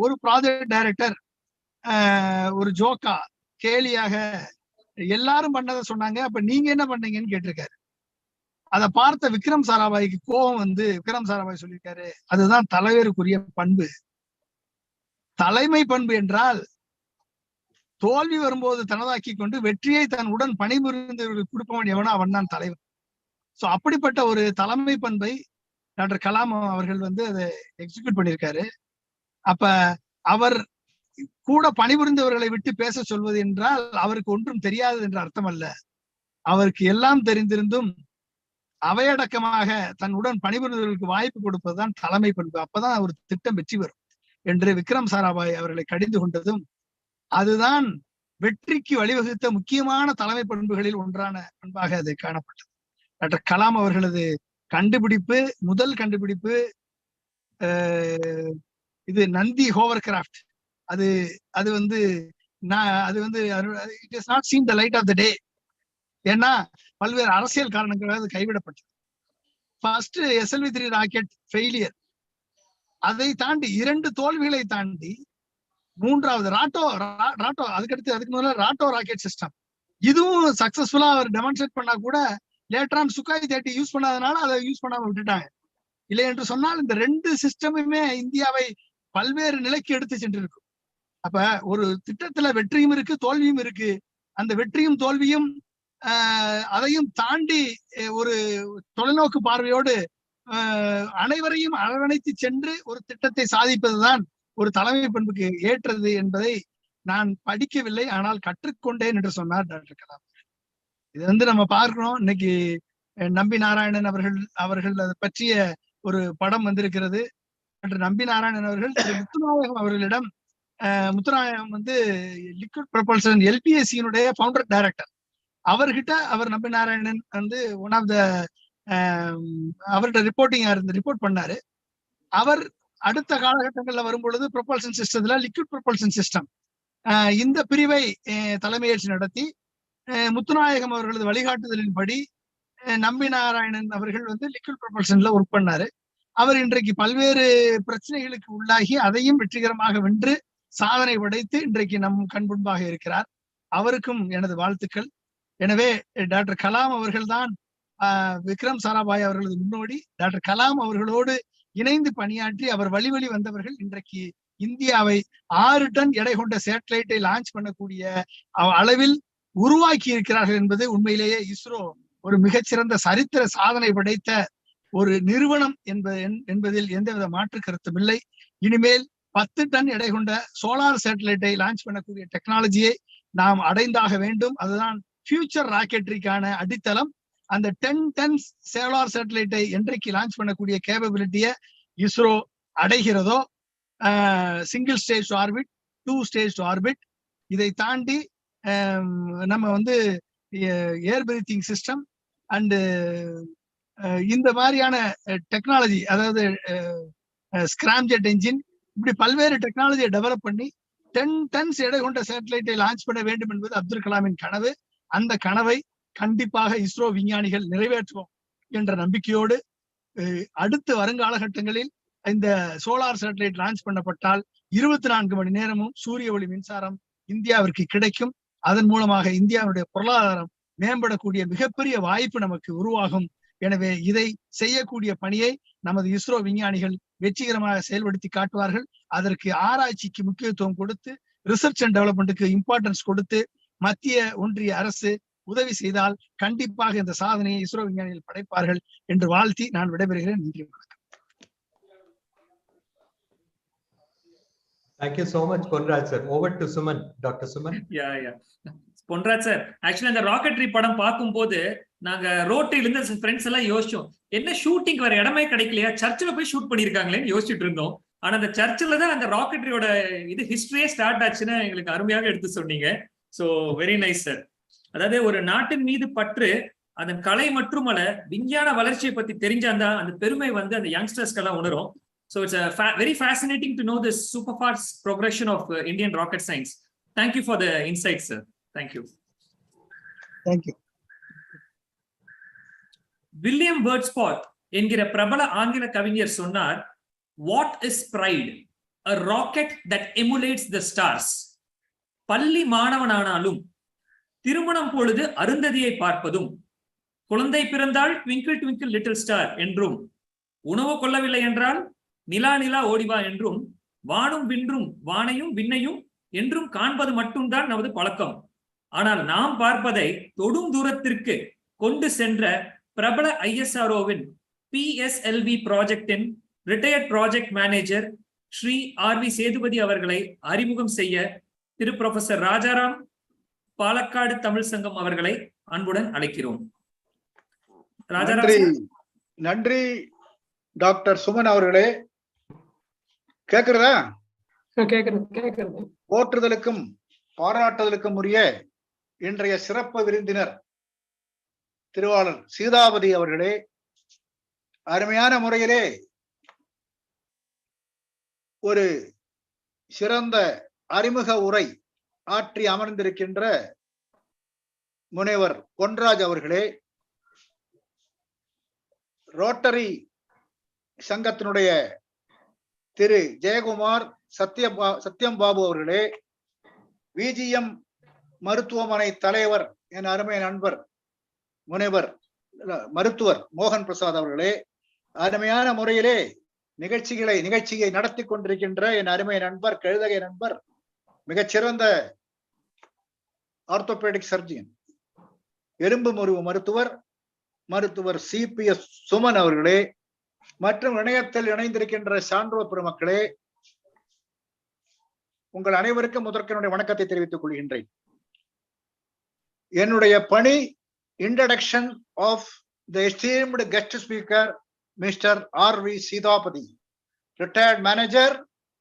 ஒரு ப்ராஜெக்ட் டைரக்டர் ஒரு ஜோக்கா கேலியாக எல்லாரும் பண்ணதை சொன்னாங்க, அப்ப நீங்க என்ன பண்ணீங்கன்னு கேட்டிருக்காரு. அதை பார்த்த விக்ரம் சாராபாய்க்கு கோபம் வந்து விக்ரம் சாராபாய் சொல்லியிருக்காரு, அதுதான் தலைவருக்குரிய பண்பு. தலைமை பண்பு என்றால் தோல்வி வரும்போது தனதாக்கி கொண்டு வெற்றியை தன் உடன் பணிபுரிந்தவர்களுக்கு கொடுப்பவன் எவனோ அவன் தான் தலைவர். சோ அப்படிப்பட்ட ஒரு தலைமை பண்பை டாக்டர் கலாம் அவர்கள் வந்து அதை எக்ஸிக்யூட் பண்ணியிருக்காரு. அப்ப அவர் கூட பணிபுரிந்தவர்களை விட்டு பேச சொல்வது என்றால் அவருக்கு ஒன்றும் தெரியாது என்ற அர்த்தம் அல்ல. அவருக்கு எல்லாம் தெரிந்திருந்தும் அவையடக்கமாக தன்னுடன் பணிபுரிந்தவர்களுக்கு வாய்ப்பு கொடுப்பதுதான் தலைமை பண்பு. அப்பதான் ஒரு திட்டம் வெற்றி பெறும் என்று விக்ரம் சாராபாய் அவர்களை கடிந்து கொண்டதும் அதுதான் வெற்றிக்கு வழிவகுத்த முக்கியமான தலைமை பண்புகளில் ஒன்றான பண்பாக அது காணப்பட்டது. டாக்டர் கலாம் அவர்களது கண்டுபிடிப்பு, முதல் கண்டுபிடிப்பு இது நந்தி ஹோவர் கிராஃப்ட். அது வந்து it is not seen the light of the day. ஏன்னா பல்வேறு அரசியல் காரணங்களாக அது கைவிடப்பட்டது. ஃபர்ஸ்ட் SLV-3 ராக்கெட் ஃபெயிலியர், அதை தாண்டி 2 தோல்விகளை தாண்டி மூன்றாவது ராட்டோ அதுக்கு முதல்ல ராட்டோ ராக்கெட் சிஸ்டம், இதுவும் சக்சஸ்ஃபுல்லா அவர் டெமான்ஸ்ட்ரேட் பண்ணா கூட லேட்டரான் சுகாய் 30 யூஸ் பண்ணாதனால அதை யூஸ் பண்ணாம விட்டுட்டாங்க. இல்லை என்று சொன்னால் இந்த 2 சிஸ்டமுமே இந்தியாவை பல்வேறு நிலைக்கு எடுத்து சென்றிருக்கும். அப்ப ஒரு திட்டத்துல வெற்றியும் இருக்கு, தோல்வியும் இருக்கு. அந்த வெற்றியும் தோல்வியும் அதையும் தாண்டி ஒரு தொலைநோக்கு பார்வையோடு அனைவரையும் அரவணைத்து சென்று ஒரு திட்டத்தை சாதிப்பதுதான் ஒரு தலைமை பண்புக்கு ஏற்றது என்பதை நான் படிக்கவில்லை, ஆனால் கற்றுக்கொண்டேன் என்று சொன்னார் டாக்டர் கலாம். இது வந்து நம்ம பார்க்கணும். இன்னைக்கு நம்பி நாராயணன் அவர்கள் அதை பற்றிய ஒரு படம் வந்திருக்கிறது. டாக்டர் நம்பி நாராயணன் அவர்கள் திரு முத்துநாயகம் அவர்களிடம், முத்துநாயகம் வந்து லிக்விட் ப்ரொபல்ஷன் LPSC-னுடைய ஃபவுண்டர் டைரக்டர், அவர்கிட்ட அவர் நம்பி நாராயணன் வந்து ஒன் ஆஃப் த அவர்கிட்ட ரிப்போர்ட் பண்ணாரு. அவர் அடுத்த காலகட்டங்கள்ல வரும் பொழுது ப்ரொபல்ஷன் சிஸ்டத்துல லிக்விட் ப்ரொபல்ஷன் சிஸ்டம் இந்த பிரிவை தலைமையேற்று நடத்தி முத்துநாயகம் அவர்களது வழிகாட்டுதலின்படி நம்பி நாராயணன் அவர்கள் வந்து லிக்விட் ப்ரொபல்ஷன்ல ஒர்க் பண்ணாரு. அவர் இன்றைக்கு பல்வேறு பிரச்சனைகளுக்கு உள்ளாகி அதையும் வெற்றிகரமாக வென்று சாதனை படைத்து இன்றைக்கு நம் கண்முன்பாக இருக்கிறார். அவருக்கும் எனது வாழ்த்துக்கள். எனவே டாக்டர் கலாம் அவர்கள் தான் விக்ரம் சாராபாய் அவர்களது முன்னோடி. டாக்டர் கலாம் அவர்களோடு இணைந்து பணியாற்றி அவர் வழி வந்தவர்கள் இன்றைக்கு இந்தியாவை 6 டன் எடை கொண்ட சேட்டலைட்டை லான்ச் பண்ணக்கூடிய அளவில் உருவாக்கி இருக்கிறார்கள் என்பது உண்மையிலேயே இஸ்ரோ ஒரு மிகச்சிறந்த சரித்திர சாதனை படைத்த ஒரு நிறுவனம் என்பதில் எந்தவித மாற்று கருத்தும் இல்லை. இனிமேல் 10 டன் எடை கொண்ட சோலார் சேட்டலைட்டை லான்ச் பண்ணக்கூடிய டெக்னாலஜியை நாம் அடைந்தாக வேண்டும். அதுதான் ஃபியூச்சர் ராக்கெட்ரிக்கான அடித்தளம். அந்த 10 டன்ஸ் சோலார் சேட்டலைட்டை என்றைக்கு லான்ச் பண்ணக்கூடிய கேப்பபிலிட்டியை இஸ்ரோ அடைகிறதோ, single stage to orbit, 2 stage to orbit, இதை தாண்டி நம்ம வந்து ஏர் பிரீத்திங் சிஸ்டம் அண்டு இந்த மாதிரியான டெக்னாலஜி, அதாவது ஸ்கிராம்ஜெட் என்ஜின், இப்படி பல்வேறு டெக்னாலஜியை டெவலப் பண்ணி 10 டன்ஸ் எடை கொண்ட சேட்டலைட்டை லான்ச் பண்ண வேண்டும் என்பது அப்துல் கலாமின் கனவு. அந்த கனவை கண்டிப்பாக இஸ்ரோ விஞ்ஞானிகள் நிறைவேற்றுவோம் என்ற நம்பிக்கையோடு அடுத்த வருங்காலகட்டங்களில் இந்த சோலார் சேட்டலைட் லான்ச் பண்ணப்பட்டால் 24 மணி நேரமும் சூரிய ஒளி மின்சாரம் இந்தியாவிற்கு கிடைக்கும். அதன் மூலமாக இந்தியாவுடைய பொருளாதாரம் மேம்படக்கூடிய மிகப்பெரிய வாய்ப்பு நமக்கு உருவாகும். எனவே இதை செய்யக்கூடிய பணியை நமது இஸ்ரோ விஞ்ஞானிகள் வெற்றிகரமாக செயல்படுத்தி காட்டுவார்கள். அதற்கு ஆராய்ச்சிக்கு முக்கியத்துவம் கொடுத்து, ரிசர்ச் அண்ட் டெவலப்மெண்ட்டுக்கு இம்பார்ட்டன்ஸ் கொடுத்து மத்திய ஒன்றிய அரசு உதவி செய்தால் கண்டிப்பாக இந்த சாதனையை இஸ்ரோ விஞ்ஞானிகள் படைப்பார்கள் என்று வாழ்த்தி நான் விடைபெறுகிறேன். நன்றி, வணக்கம். Thank you so much, Ponraj sir. Over to Suman, Dr. Suman. Yeah. Ponraj sir, actually அந்த ராக்கெட்ரி படம் பார்க்கும்போது நாங்க ரோட்டரியில இருந்து ஃப்ரெண்ட்ஸ் எல்லாம் யோசிச்சோம், என்ன ஷூட்டிங் வர இடமே கிடைக்கலையா, சர்ச்சில் போய் ஷூட் பண்ணிருக்காங்களேன்னு யோசிச்சுட்டு இருந்தோம். ஆனா அந்த சர்ச்சில் தான் அந்த ராக்கெட்ரியோட இது ஹிஸ்டரியே ஸ்டார்ட் ஆச்சுன்னு எங்களுக்கு அருமையாக எடுத்து சொன்னீங்க. So very nice sir. அதாவது ஒரு நாட்டின் மீது பற்று, அதன் கலை மற்றும் விஞ்ஞான வளர்ச்சியை பத்தி தெரிஞ்ச அந்த பெருமை வந்து அந்த யங்ஸ்டர்ஸ்க்கு எல்லாம் உணரும். So it's very fascinating to know this super fast progression of Indian rocket science. Thank you for the insight, sir. Thank you. Thank you. William Wordsworth என்கிற பிரபல ஆங்கில கவிஞர் சொன்னார், what is pride? A rocket that emulates the stars. பள்ளி மாணவனானாலும் திருமணம் பொழுது அருந்ததியை பார்ப்பதும், குழந்தை பிறந்தால் ட்விங்கிள் ட்விங்கிள் லிட்டில் ஸ்டார் என்றும், உணவு கொள்ளவில்லை என்றால் நிலா நிலா ஓடிவா என்றும், வானும் வின்றும் வானையும் விண்ணையும் என்றும் காண்பது மட்டும்தான் நமது பழக்கம். ஆனால் நாம் பார்ப்பதை தொடும் தூரத்திற்கு கொண்டு சென்ற பிரபல ISROவின் PSLV ப்ராஜெக்டின் retired project manager Shri RV Sethupathi அவர்களை அறிமுகம் செய்ய திரு ப்ரொஃபசர் ராஜாராம், பாலக்காடு தமிழ் சங்கம் அவர்களை அன்புடன் அழைக்கிறோம். நன்றி டாக்டர் சுமன் அவர்களே. கேக்குறதா? கேக்குறது. போற்றுதலுக்கும் பாராட்டுதலுக்கும் உரிய இன்றைய சிறப்பு விருந்தினர் திருவாளர் சீதாபதி அவர்களே, அருமையான முறையிலே ஒரு சிறந்த அறிமுக உரை ஆற்றி அமர்ந்திருக்கின்ற முனைவர் பொன்ராஜ் அவர்களே, ரோட்டரி சங்கத்தினுடைய திரு ஜெயக்குமார் சத்யம் பாபு அவர்களே, விஜிஎம் மருத்துவமனை தலைவர் என் அருமை நண்பர் முனைவர் மருத்துவர் மோகன் பிரசாத் அவர்களே, அருமையான முறையிலே நிகழ்ச்சியை நடத்தி கொண்டிருக்கின்ற என் அருமை நண்பர் கழுதகை நண்பர் மிகச்சிறந்த ஆர்த்தோபெடிக் சர்ஜன் எலும்பு முறிவு மருத்துவர் CPS சுமன் அவர்களே, மற்றும் இணையத்தில் இணைந்திருக்கின்ற சான்றோர் பெருமக்களே, உங்கள் அனைவருக்கும் முதற்கனுடைய வணக்கத்தை தெரிவித்துக் கொள்கின்றேன். என்னுடைய பணி introduction of the esteemed guest speaker, Mr. RV Sithapati, retired manager,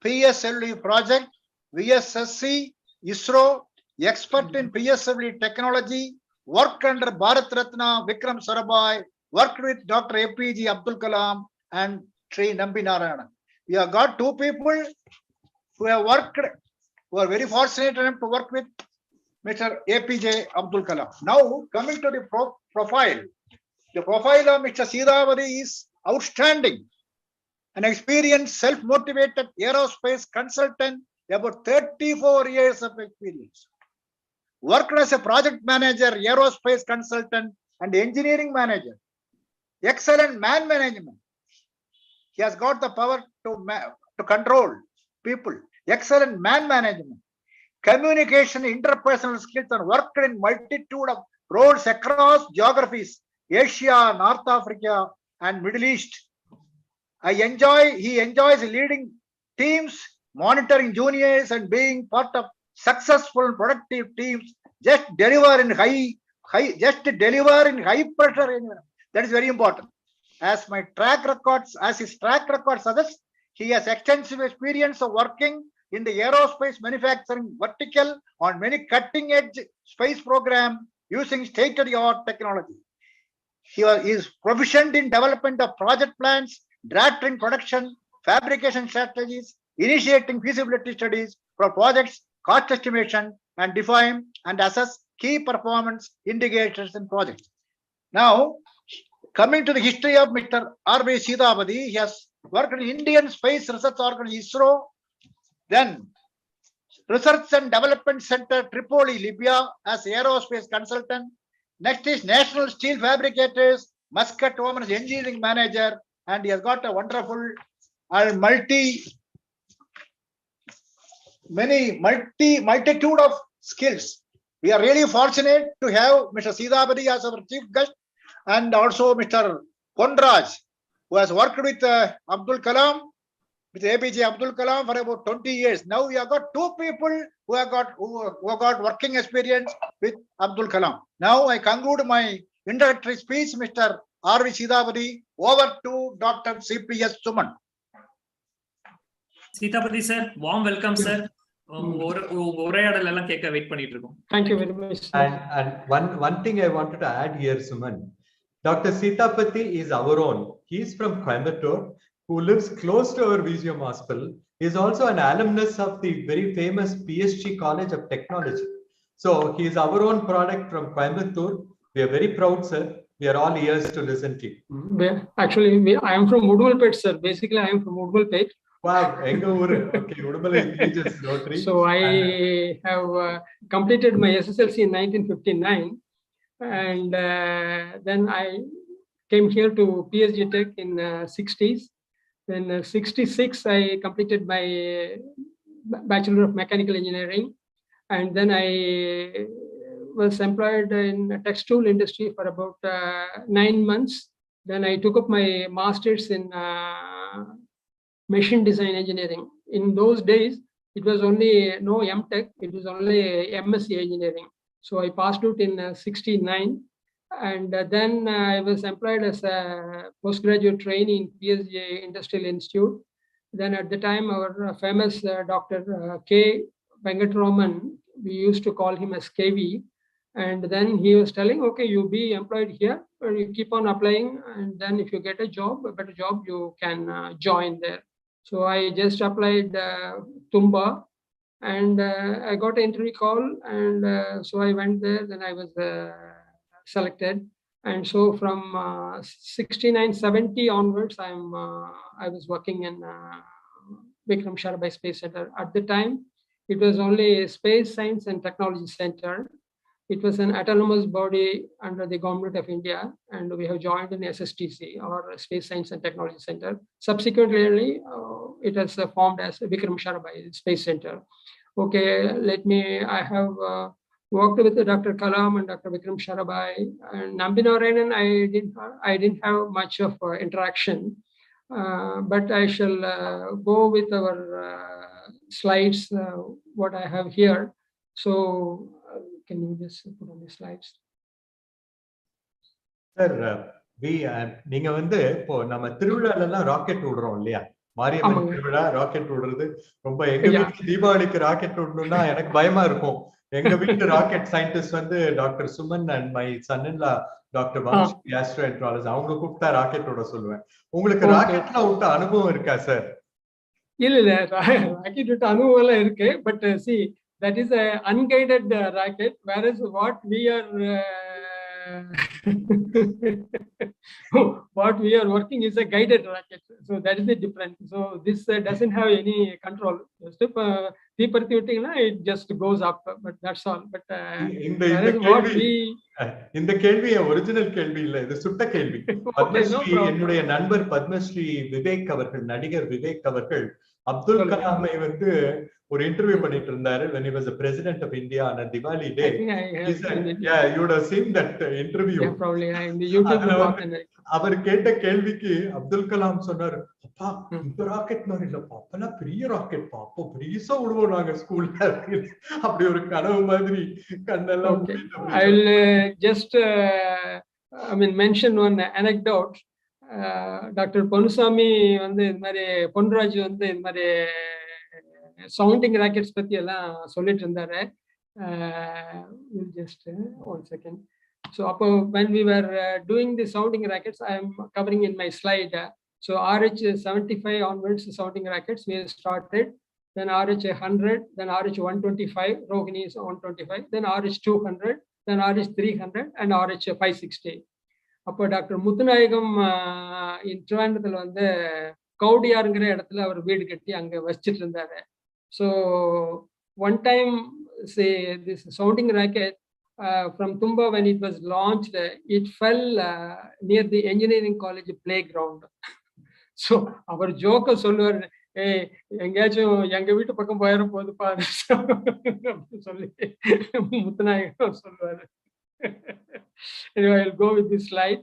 PSLV project, VSSC, ISRO, expert in PSLV technology, worked under Bharat Ratna Vikram Sarabhai, worked with Dr. APJ Abdul Kalam and Sri Nambi Narayana. We have got two people who are very fortunate enough to work with Mr. APJ Abdul Kalam. Now, coming to the profile. The profile of Mr. Sithapati is outstanding. An experienced, self-motivated aerospace consultant, about 34 years of experience. Worked as a project manager, aerospace consultant, and engineering manager. Excellent man management. He has got the power to control people. Excellent man management. Communication, interpersonal skills, and worked in multitude of roles across geographies, Asia, North Africa, and Middle East. He enjoys leading teams, monitoring juniors, and being part of successful productive teams. Just deliver in high pressure environment. That is very important. As his track record suggests, he has extensive experience of working in the aerospace manufacturing vertical on many cutting-edge space programs using state-of-the-art technology. He is proficient in development of project plans, drafting production, fabrication strategies, initiating feasibility studies for projects, cost estimation, and define and assess key performance indicators in projects. Now, coming to the history of Mr. RV Sithapati, he has worked in Indian Space Research Organization, ISRO, then Research and Development Center, Tripoli, Libya, as aerospace consultant. Next is National Steel Fabricators, Muscat, Oman, as engineering manager, and he has got a wonderful and multitude of skills. We are really fortunate to have Mr. Sithapati as our chief guest, and also Mr. Ponraj, who has worked with Abdul Kalam, with APJ Abdul Kalam for about 20 years. Now we have got two people who have got working experience with Abdul Kalam. Now I conclude my introductory speech, Mr. RV Sithapati. Over to Dr. CPS Suman. Sithapati sir, warm welcome sir. உரையாடல் எல்லாம் கேட்க wait பண்ணிட்டு இருக்கோம். Thank you very much. And one thing I wanted to add here, Suman. Dr. Sithapati is our own. He is from Coimbatore, who lives close to our VGM hospital, He's also an alumnus of the very famous PSG College of Technology. So he is our own product from Coimbatore. We are very proud, sir. We are all ears to listen to you. Actually, I am from Udvalpet, sir. Basically, I am from Udvalpet. Wow, okay, Udumala Intelligence Rotary. So I have completed my SSLC in 1959, and then I came here to PSG Tech in 60s. Then 66, I completed my Bachelor of Mechanical Engineering, and then I was employed in the textile industry for about 9 months. Then I took up my master's in machine design engineering. In those days, it was only no MTech, it was only MSc engineering. So I passed out in 69. And then I was employed as a postgraduate trainee in PSG Industrial Institute. Then at the time, our famous Dr. K. Venkatraman, we used to call him as KV. And then he was telling, okay, you be employed here, or you keep on applying. And then if you get a job, a better job, you can join there. So I just applied Tumba, and I got an interview call. And so I went there, then I was selected. And so from 69, 70 onwards, I was working in Vikram Sarabhai Space Center. At the time, it was only Space Science and Technology Center. It was an autonomous body under the Government of India, and we have joined in SSTC, or Space Science and Technology Center. Subsequently, it has formed as Vikram Sarabhai Space Center. Okay, I have worked with Dr. Kalam and Dr. Vikram Sarabhai, and Nambinarayanan, I didn't have much of interaction, but I shall go with our slides, what I have here. So can you just put on the slides? Sir, நீங்க வந்து இப்போ நம்ம திருவிழால எல்லாம் rocket விடுறோம் இல்லையா? மாரியம்மன் திருவிழா rocket விடுறது ரொம்ப எங்க வீட்டுல தீபாவளிக்கு ராக்கெட் விடணும்னா எனக்கு பயமா இருக்கும். எங்க வீட்டு ராக்கெட் சயின்டிஸ்ட் வந்து doctor Suman and my son in law doctor Vamsh astroenterology, அவங்க கூப்பிட்டா ராக்கெட் விட சொல்லுவேன். உங்களுக்கு ராக்கெட்ல விட்ட அனுபவம் இருக்கா சார்? இல்ல ராக்கெட் விட்ட அனுபவம் எல்லாம் இருக்கு, but see, that is an unguided rocket, whereas what we are working is a guided rocket. So that is the difference. So this doesn't have any control. Just it just goes up, but that's all. But இந்த கேள்வி original கேள்வி இல்ல, இது சுட்ட கேள்வி. பத்மஸ்ரீ, என்னுடைய நண்பர் பத்மஸ்ரீ விவேக் அவர்கள், நடிகர் விவேக் அவர்கள் அப்துல் கலாமை வந்து ஒரு இன்டர்வியூ பண்ணிட்டு இருந்தாரு when he was the president of India on a Diwali day. Yeah, you would have seen that interview. Yeah, probably in the YouTube. அவர் கேட்ட கேள்விக்கு அப்துல் கலாம் சொன்னாரு, அப்பா இந்த ராக்கெட் மாதிரி இல்லப்பா, அப்பெல்லாம் பெரிய ராக்கெட் பா, அப்போ பெருசா விடுவோம் நாங்க ஸ்கூல்ல. அப்படி ஒரு கனவு மாதிரி கண்ணெல்லாம். I will just mention one anecdote. Doctor Ponnusamy வந்து இது மாதிரி, பொன்ராஜ் வந்து இது மாதிரி சவுண்டிங் ராக்கெட்ஸ் பத்தி எல்லாம் சொல்லிட்டு இருந்தாரு. Just one second. ஸோ அப்போ when we were doing the sounding rockets, I am covering in my slide. So RH 75 onwards sounding rockets we started, then RH 100, then RH 125, Rohini is 125, then RH 200, then RH 300 and RH 560. அப்போ doctor Muthunayagam திருவனந்தபுரத்தில் வந்து கவுடியாருங்கிற இடத்துல அவர் வீடு கட்டி அங்கே வச்சிட்டு இருந்தாரு. So one time this sounding rocket from Tumba, when it was launched, it fell near the engineering college playground. So our joke சொல்லுவார், எங்கேயாச்சும் எங்க வீட்டு பக்கம் போயிட போகுதுப்பா சொல்லி முத்துநாயகம் சொல்லுவாரு. Anyway, I'll go with this slide.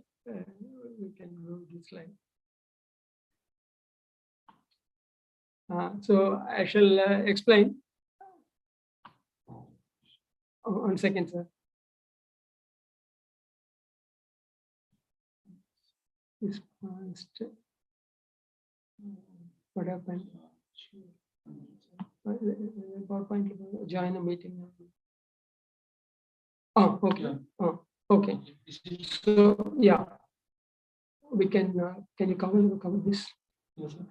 We can go with this slide. So I shall explain. One second, sir. This past, what happened? PowerPoint, join a meeting. Oh, okay. Oh, okay. So yeah, we can you cover this? Yes, sir.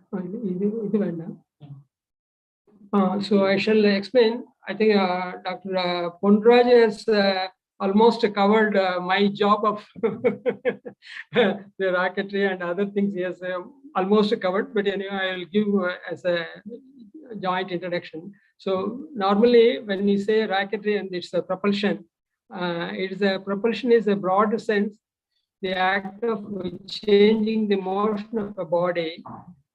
So I shall explain. I think Dr. Pondraj has almost covered my job of the rocketry and other things. He has almost covered, but anyway, I will give as a joint introduction. So normally when we say rocketry and it's a propulsion, propulsion is a broad sense, the act of changing the motion of a body.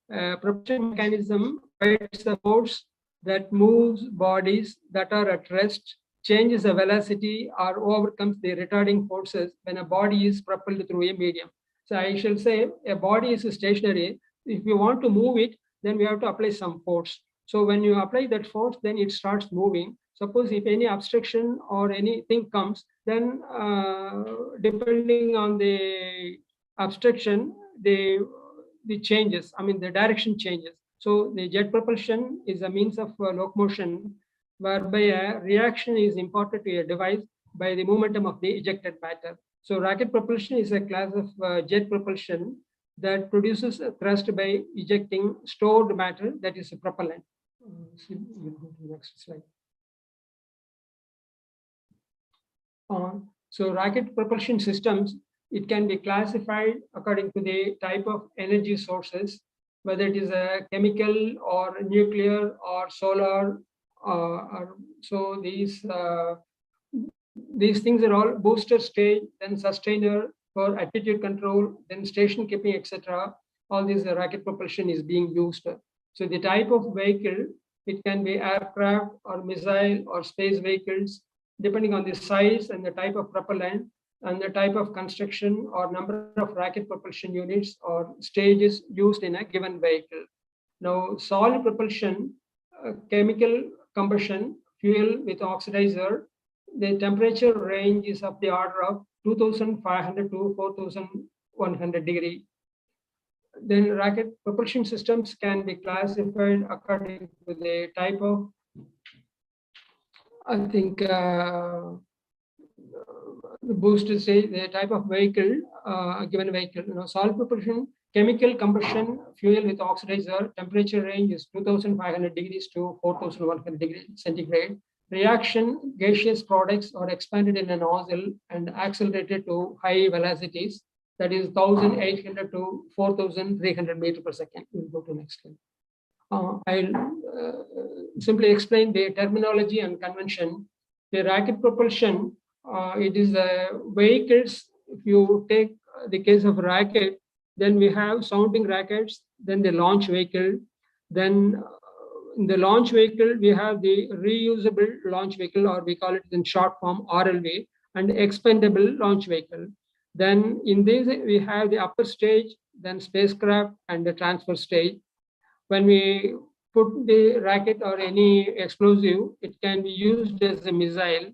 Propulsion mechanism provides the force that moves bodies that are at rest, changes the velocity or overcomes the retarding forces when a body is propelled through a medium. So I shall say a body is stationary. If you want to move it, then we have to apply some force. So when you apply that force, then it starts moving. Suppose if any obstruction or anything comes, then depending on the obstruction, the changes, I mean, the direction changes. So the jet propulsion is a means of locomotion whereby a reaction is imparted to a device by the momentum of the ejected matter. So rocket propulsion is a class of jet propulsion that produces a thrust by ejecting stored matter, that is a propellant. We'll go to the next slide. So rocket propulsion systems, it can be classified according to the type of energy sources, whether it is a chemical or nuclear or solar. So these things are all booster stage, then sustainer for attitude control, then station keeping, etc. All these rocket propulsion is being used. So the type of vehicle, it can be aircraft or missile or space vehicles, depending on the size and the type of propellant and the type of construction or number of rocket propulsion units or stages used in a given vehicle. Now, solid propulsion, chemical combustion, fuel with oxidizer, the temperature range is of the order of 2500 to 4100 degree. Then rocket propulsion systems can be classified according to the type of, I think, the booster stage, the type of vehicle, given vehicle. Solid propulsion, chemical combustion, fuel with oxidizer, temperature range is 2500 degrees to 4100 degrees centigrade. Reaction, gaseous products are expanded in a nozzle and accelerated to high velocities, that is 1800 to 4300 meters per second. We'll go to the next slide. I'll simply explain the terminology and convention. The rocket propulsion, it is vehicles. If you take the case of rocket, then we have sounding rockets, then the launch vehicle, then in the launch vehicle, we have the reusable launch vehicle, or we call it in short form RLV, and expendable launch vehicle. Then in this, we have the upper stage, then spacecraft and the transfer stage. When we put the rocket or any explosive, it can be used as a missile,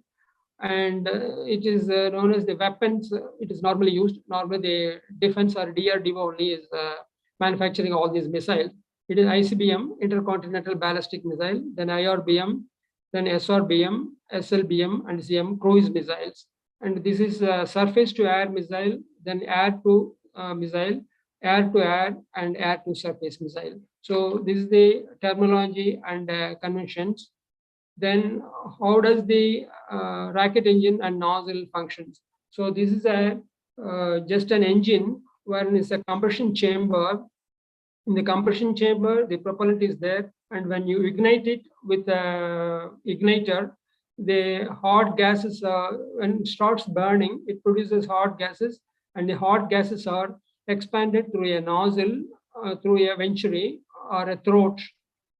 and it is known as the weapons. It is normally used. Normally, the defense or DRDO only is manufacturing all these missiles. It is ICBM, Intercontinental Ballistic Missile, then IRBM, then SRBM, SLBM, and CM cruise missiles. And this is surface to air missile, then air to missile, air to air, and air to surface missile. So this is the terminology and conventions. Then how does the rocket engine and nozzle functions? So this is a just an engine where it's a combustion chamber. In the combustion chamber, the propellant is there, and when you ignite it with a igniter, the hot gases, when it starts burning, it produces hot gases, and the hot gases are expanded through a nozzle, through a venturi or a throat.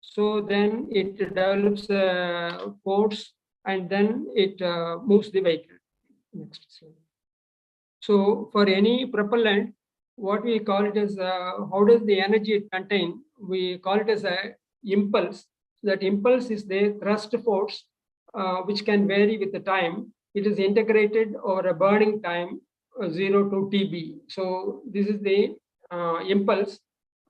So then it develops a force, and then it moves the vehicle. Next slide. So for any propellant, what we call it as how does the energy it contain? We call it as a impulse. That impulse is the thrust force, which can vary with the time. It is integrated over a burning time, 0 to TB. So this is the impulse,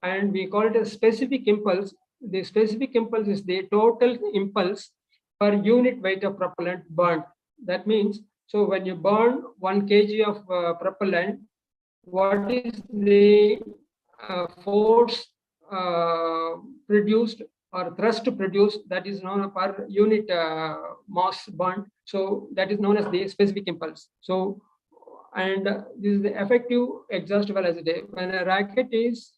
and we call it a specific impulse. The specific impulse is the total impulse per unit weight of propellant burned. That means, so when you burn 1 kg of propellant, what is the force produced or thrust produced, that is known per unit mass burnt. So that is known as the specific impulse. So, and this is the effective exhaust velocity. When a rocket is,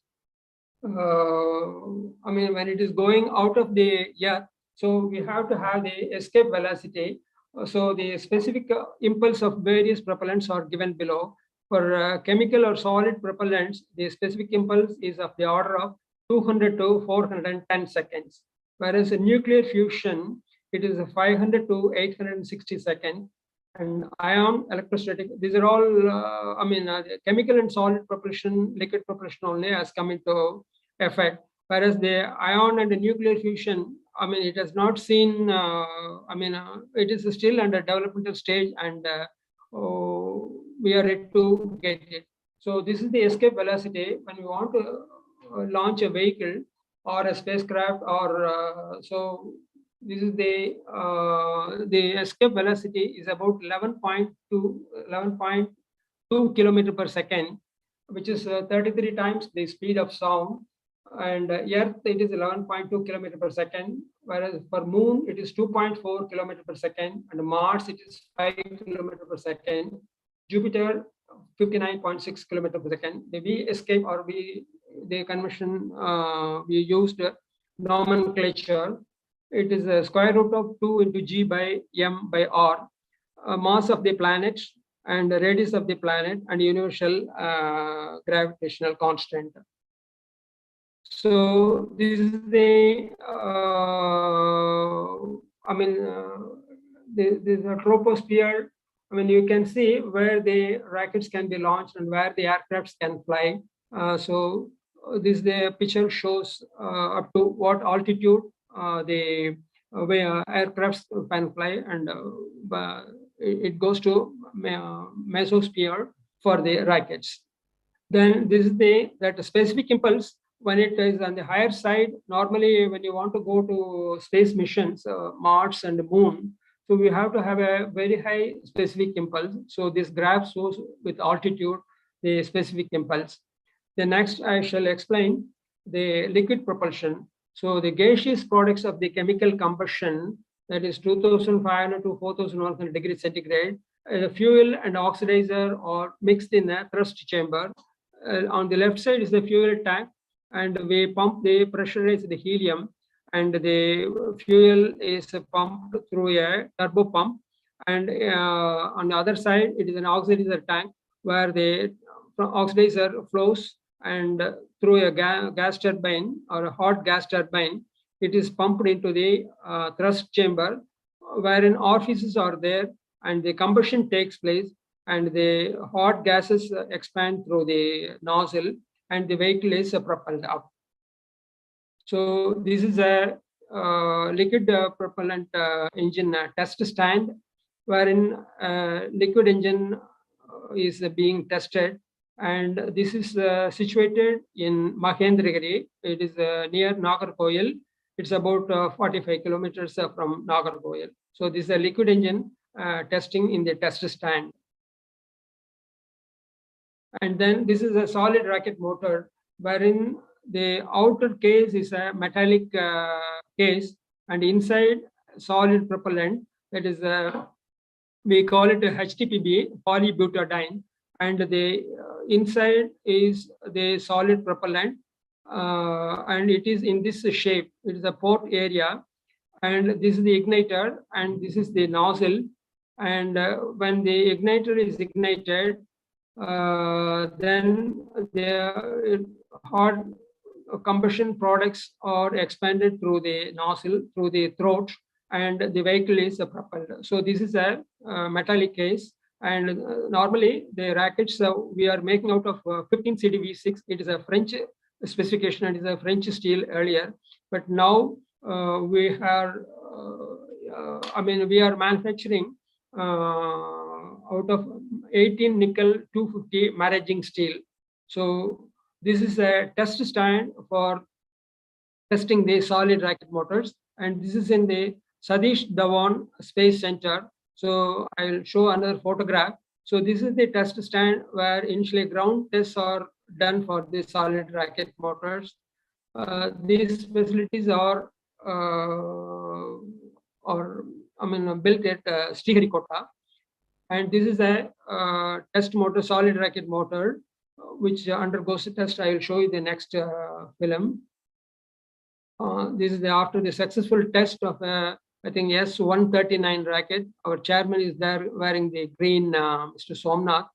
when it is going out of the earth, so we have to have the escape velocity. So the specific impulse of various propellants are given below. For chemical or solid propellants, the specific impulse is of the order of 200 to 410 seconds. Whereas in nuclear fusion, it is 500 to 860 seconds. And ion electrostatic, these are all, chemical and solid propulsion, liquid propulsion only has come into effect. Whereas the ion and the nuclear fusion, it has not seen, it is still under developmental stage, and we are ready to get it. So this is the escape velocity when we want to launch a vehicle or a spacecraft, or so this is the escape velocity is about 11.2 kilometer per second, which is 33 times the speed of sound. And Earth, it is 11.2 kilometer per second, whereas for Moon, it is 2.4 kilometer per second, and Mars, it is 5 kilometer per second. Jupiter, 59.6 kilometer per second. The V escape, or the convention, we used nomenclature. It is a square root of 2 into G by M by R, mass of the planet and the radius of the planet and universal gravitational constant. So this is the, this is a troposphere. You can see where the rockets can be launched and where the aircrafts can fly. So this the picture shows up to what altitude the aircrafts can fly, and it goes to mesosphere for the rockets. Then this is that specific impulse. When it is on the higher side, normally when you want to go to space missions, Mars and the Moon, so we have to have a very high specific impulse. So this graph shows with altitude the specific impulse. The next I shall explain the liquid propulsion. So the gaseous products of the chemical combustion, that is 2500 to 4100 degrees centigrade, the fuel and oxidizer are mixed in a thrust chamber. On the left side is the fuel tank, and we pressurize the helium, and the fuel is pumped through a turbo pump. And on the other side, it is an oxidizer tank where the oxidizer flows, and through a gas turbine or a hot gas turbine, it is pumped into the thrust chamber, wherein orifices are there, and the combustion takes place, and the hot gases expand through the nozzle, and the vehicle is propelled up. So this is a liquid propellant engine test stand, wherein liquid engine is being tested. And this is situated in Mahendragiri. It is near Nagarkoil. It's about 45 kilometers from Nagarkoil. So this is a liquid engine testing in the test stand. And then this is a solid rocket motor, wherein the outer case is a metallic case, and inside solid propellant, that is we call it a HTPB, polybutadiene, and the inside is the solid propellant, and it is in this shape. It is a port area, and this is the igniter, and this is the nozzle. And when the igniter is ignited, then the hot combustion products are expanded through the nozzle, through the throat, and the vehicle is propelled. So this is a metallic case. And normally the rockets we are making out of 15 CDV6. It is a French specification, and it is a French steel earlier. But now we are, we are manufacturing out of 18 nickel 250 maraging steel. So this is a test stand for testing the solid rocket motors, and this is in the Satish Dhawan Space Center. So I'll show another photograph. So this is the test stand where initially ground tests are done for the solid rocket motors. These facilities are built at Sriharikota. And this is a test motor, solid rocket motor, which undergoes a test. I will show you the next film. This is after the successful test of I think S139 rocket. Our chairman is there wearing the green, Mr. Somnath.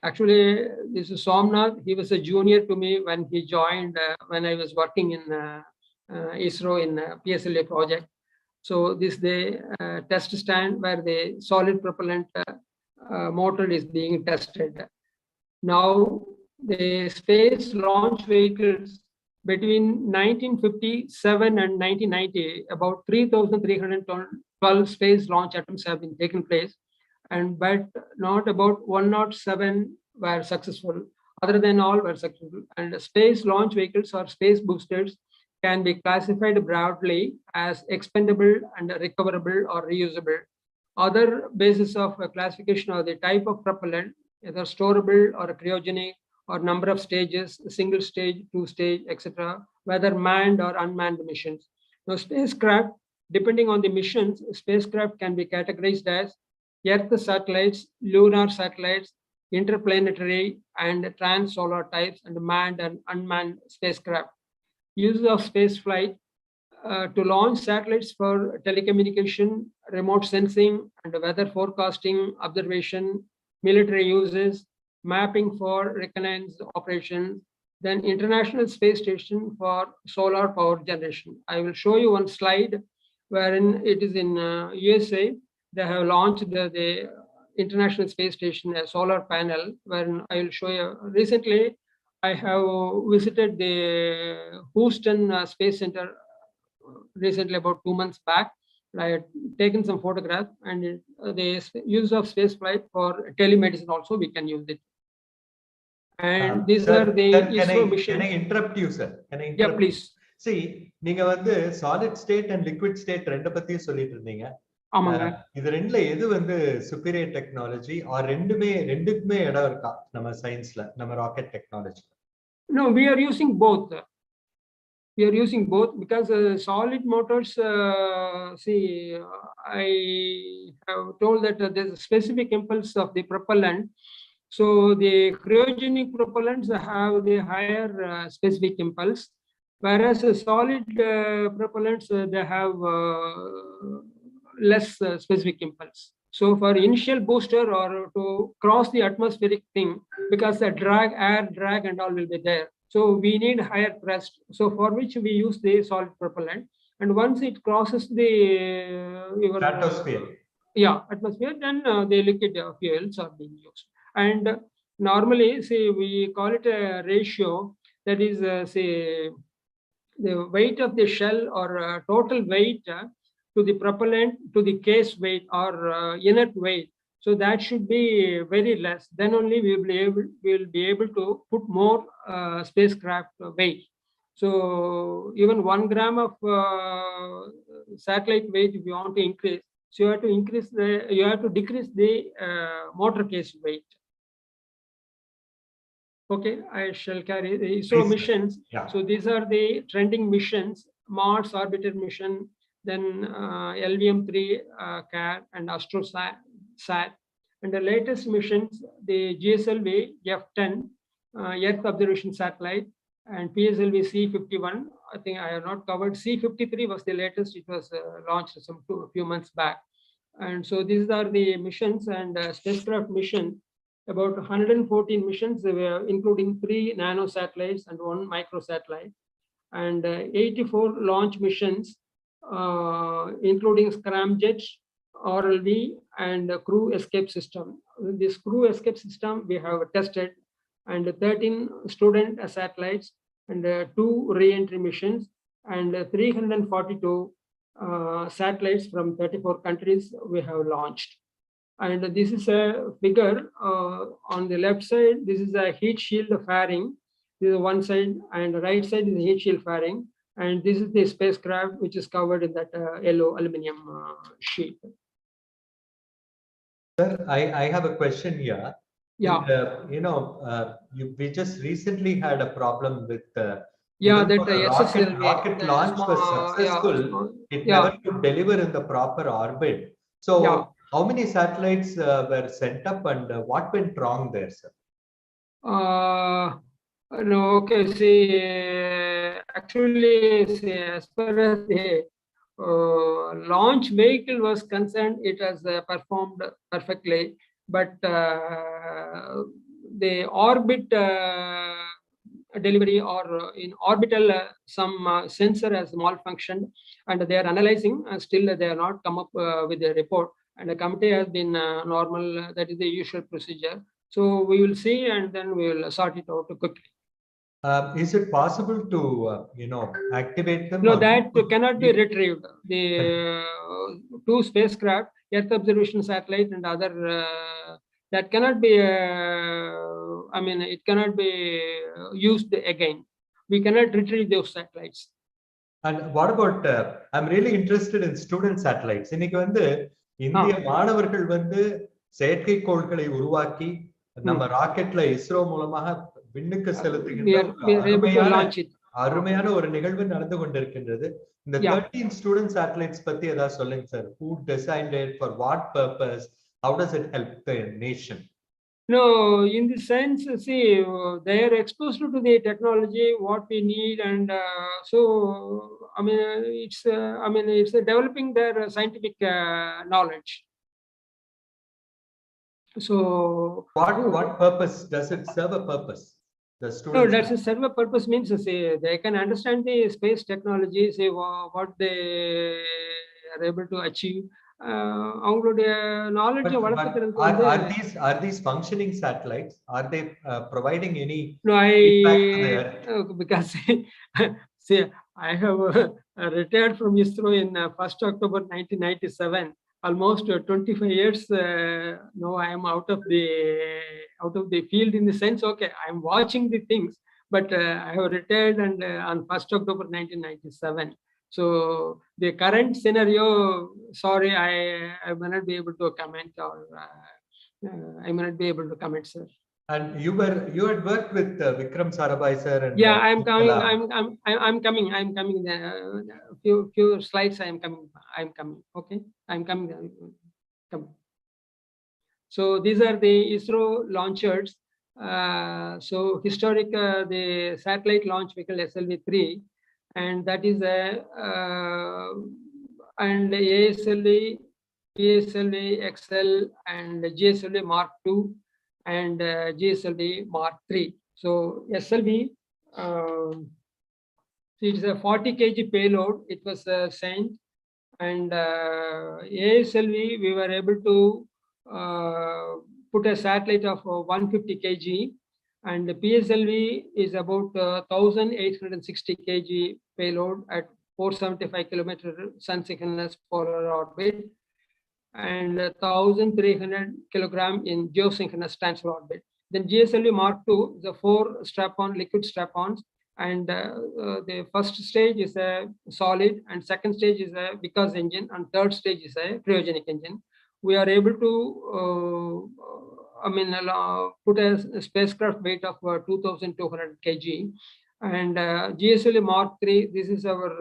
Actually, this is Somnath. He was a junior to me when he joined, when I was working in Isro in PSLA project. So this is the test stand where the solid propellant motor is being tested. Now, the space launch vehicles between 1957 and 1990, about 3,312 space launch attempts have been taken place, but not about 107 were successful. Other than all were successful. And space launch vehicles or space boosters can be classified broadly as expendable and recoverable or reusable. Other basis of classification are the type of propellant, either storable or cryogenic, or number of stages, single stage, two stage, etc., whether manned or unmanned missions. Now, spacecraft, depending on the missions, spacecraft can be categorized as Earth satellites, lunar satellites, interplanetary and trans-solar types, and manned and unmanned spacecraft. Use of space flight to launch satellites for telecommunication, remote sensing, and weather forecasting, observation, military uses, mapping for reconnaissance operations, then International Space Station for solar power generation. I will show you one slide wherein it is in USA. They have launched the International Space Station, a solar panel, wherein I will show you. Recently, I have visited the Houston Space Center recently, about 2 months back. I had taken some photographs, and the use of space flight for telemedicine also we can use it. And these sir, are the ISRO missions. Can I interrupt you, sir? Can I interrupt? Yeah, please. See, நீங்க வந்து solid state and liquid state ரெண்டு பத்தியும் சொல்லிட்டு இருந்தீங்க. ஆமாங்க. இது ரெண்டுல எது வந்து superior technology or ரெண்டுக்குமே இடம் இருக்கா நம்ம சயின்ஸ்ல, நம்ம rocket technology? No, we are using both. We are using both because solid motors, I have told that there's a specific impulse of the propellant. So the cryogenic propellants have the higher specific impulse, whereas solid propellants, they have less specific impulse. So for initial booster or to cross the atmospheric thing, because the air drag and all will be there. So we need higher thrust. So for which we use the solid propellant. And once it crosses the stratosphere, atmosphere, then the liquid fuels are being used. And normally, we call it a ratio, that is, the weight of the shell or total weight to the propellant to the case weight or inert weight. So that should be very less. Then only we will be able to put more spacecraft weight. So even 1 gram of satellite weight, if you want to increase, so you have to decrease the motor case weight. Okay, I shall carry the ISRO missions. Yeah. So these are the trending missions: Mars Orbiter mission, then LVM-3 CAD and AstroSat. And the latest missions, the GSLV F10 Earth Observation Satellite, and PSLV C51. I think I have not covered. C53 was the latest. It was launched a few months back. And so these are the missions and spacecraft missions. About 114 missions, including 3 nano satellites and 1 microsatellite, and 84 launch missions, including scramjets, RLV, and crew escape system. This crew escape system we have tested, and 13 student satellites, and 2 re-entry missions, and 342 satellites from 34 countries we have launched. And this is a figure on the left side. This is a heat shield fairing. This is one side, and the right side is the heat shield fairing. And this is the spacecraft, which is covered in that yellow aluminum sheet. Sir, I have a question here. Yeah. We just recently had a problem with Yeah, Even that though the SSLV, rocket the launch was successful, it never could deliver in the proper orbit. So, how many satellites were sent up, and what went wrong there, sir? No, okay. See, actually, see, as far as the launch vehicle was concerned, it has performed perfectly, but the orbit delivery or in orbital some sensor has malfunctioned, and they are analyzing. Still, they have not come up with a report, and the committee has been normal. That is the usual procedure. So we will see, and then we will sort it out quickly. Is it possible to, activate them? No, that cannot be retrieved. The two spacecraft, Earth observation satellite and other, that cannot be, I mean, it cannot be used again. We cannot retrieve those satellites. And what about, I'm really interested in student satellites. இன்னைக்கு வந்து இந்திய மாணவர்கள் வந்து செயற்கைக்கோள்களை உருவாக்கி நம்ம ராக்கெட்ல இஸ்ரோ மூலமாக விண்ணுக்கு செலுத்துகின்ற அருமையான ஒரு நிகழ்வு நடந்து கொண்டிருக்கின்றது. இந்த 13 ஸ்டூடெண்ட் சேட்டலைட்ஸ் பத்தி ஏதாவது சொல்லுங்க sir. Who designed it, for what purpose, how does it help the nation? No, in the sense, see, they are exposed to the technology, what we need, and so I mean, it's developing their scientific knowledge. So, what purpose does it serve? A purpose? The students. No, that's a serve a purpose means say they can understand the space technology, say what they are able to achieve. Knowledge. Are these functioning satellites? Are they providing any? No, feedback to the Earth? Because see, I have retired from ISRO in 1st October 1997. Almost 25 years. No, I am out of the field in the sense. Okay, I am watching the things, but I have retired and on 1st October 1997. So the current scenario, sorry, I may not be able to comment, or I may not be able to comment, sir. And you had worked with Vikram Sarabhai sir, and yeah, I'm coming. I'm coming. Few slides. I'm coming. Okay, I'm coming. So these are the ISRO launchers. So historic the satellite launch vehicle SLV-3, and that is and ASLV, PSLV XL, and GSLV Mark II, and GSLV Mark III. So SLV, it is a 40 kg payload. It was sent, and ASLV we were able to put a satellite of 150 kg, and the PSLV is about 1860 kg payload at 475 kilometer sun synchronous polar orbit, and 1300 kilogram in geosynchronous transfer orbit. Then GSLV Mark II is a 4 strap-on liquid strap-ons, and the first stage is a solid, and second stage is a Vikas engine, and third stage is a cryogenic engine. We are able to put a spacecraft weight of 2200 kg, and GSLV Mark III, this is our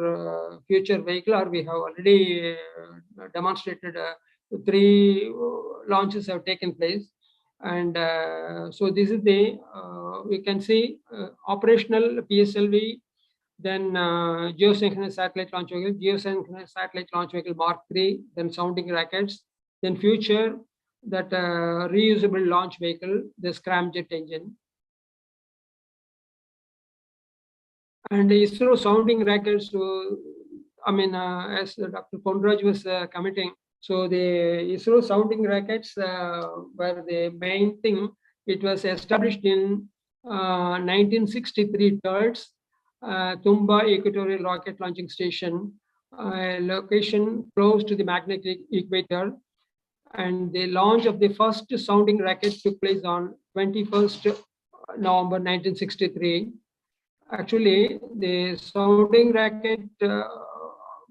future vehicle, or we have already demonstrated 3 launches have taken place. And so this is the, we can see operational PSLV, then geosynchronous satellite launch vehicle, geosynchronous satellite launch vehicle Mark III, then sounding rockets, then future that reusable launch vehicle, the scramjet engine. And the ISRO sounding rockets, as Dr. Kondraj was commenting, so the ISRO sounding rockets were the main thing. It was established in 1963 TERS, Tumba Equatorial Rocket Launching Station, location close to the magnetic equator. And the launch of the first sounding rocket took place on 21st November 1963. Actually, the sounding rocket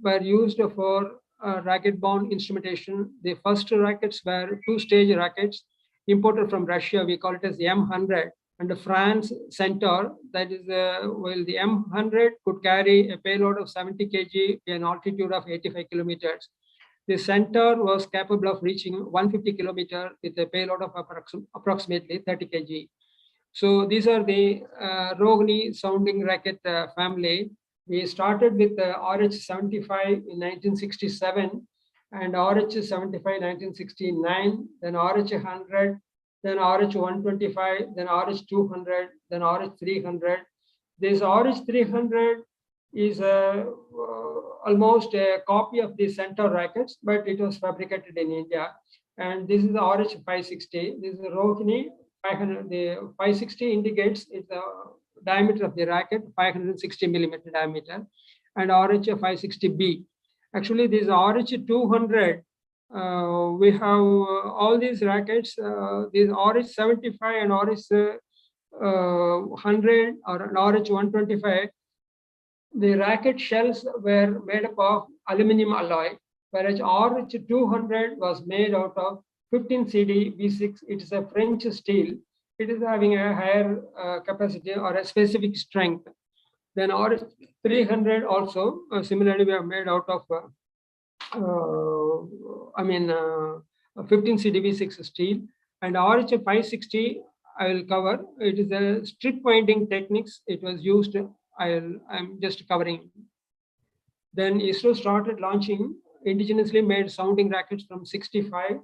were used for rocket-bound instrumentation. The first rockets were 2-stage rockets imported from Russia. We call it as M100. and the France Centaur, that is, well, the M100 could carry a payload of 70 kg at an altitude of 85 kilometers. The Centaur was capable of reaching 150 kilometers with a payload of approximately 30 kg. So these are the Rohini sounding rocket family. We started with the RH-75 in 1967 and RH-75 1969, then RH-100, then RH-125, then RH-200, then RH-300. This RH-300 is almost a copy of the Centaur rockets, but it was fabricated in India. And this is the RH-560. This is the Rohini 500. The 560 indicates it's the diameter of the rocket, 560 millimeter diameter, and RH-560B. Actually, this RH-200, we have all these rockets, these RH-75 and RH-100 or an RH-125, the rocket shells were made up of aluminum alloy, whereas RH-200 was made out of 15 CD V6. It is a French steel. It is having a higher capacity or a specific strength. Then RH-300 also, similarly, we have made out of, 15 CD V6 steel. And RH-560, I will cover. It is a strip winding techniques. It was used. I'm just covering. Then ISRO started launching indigenously made sounding rockets from 65,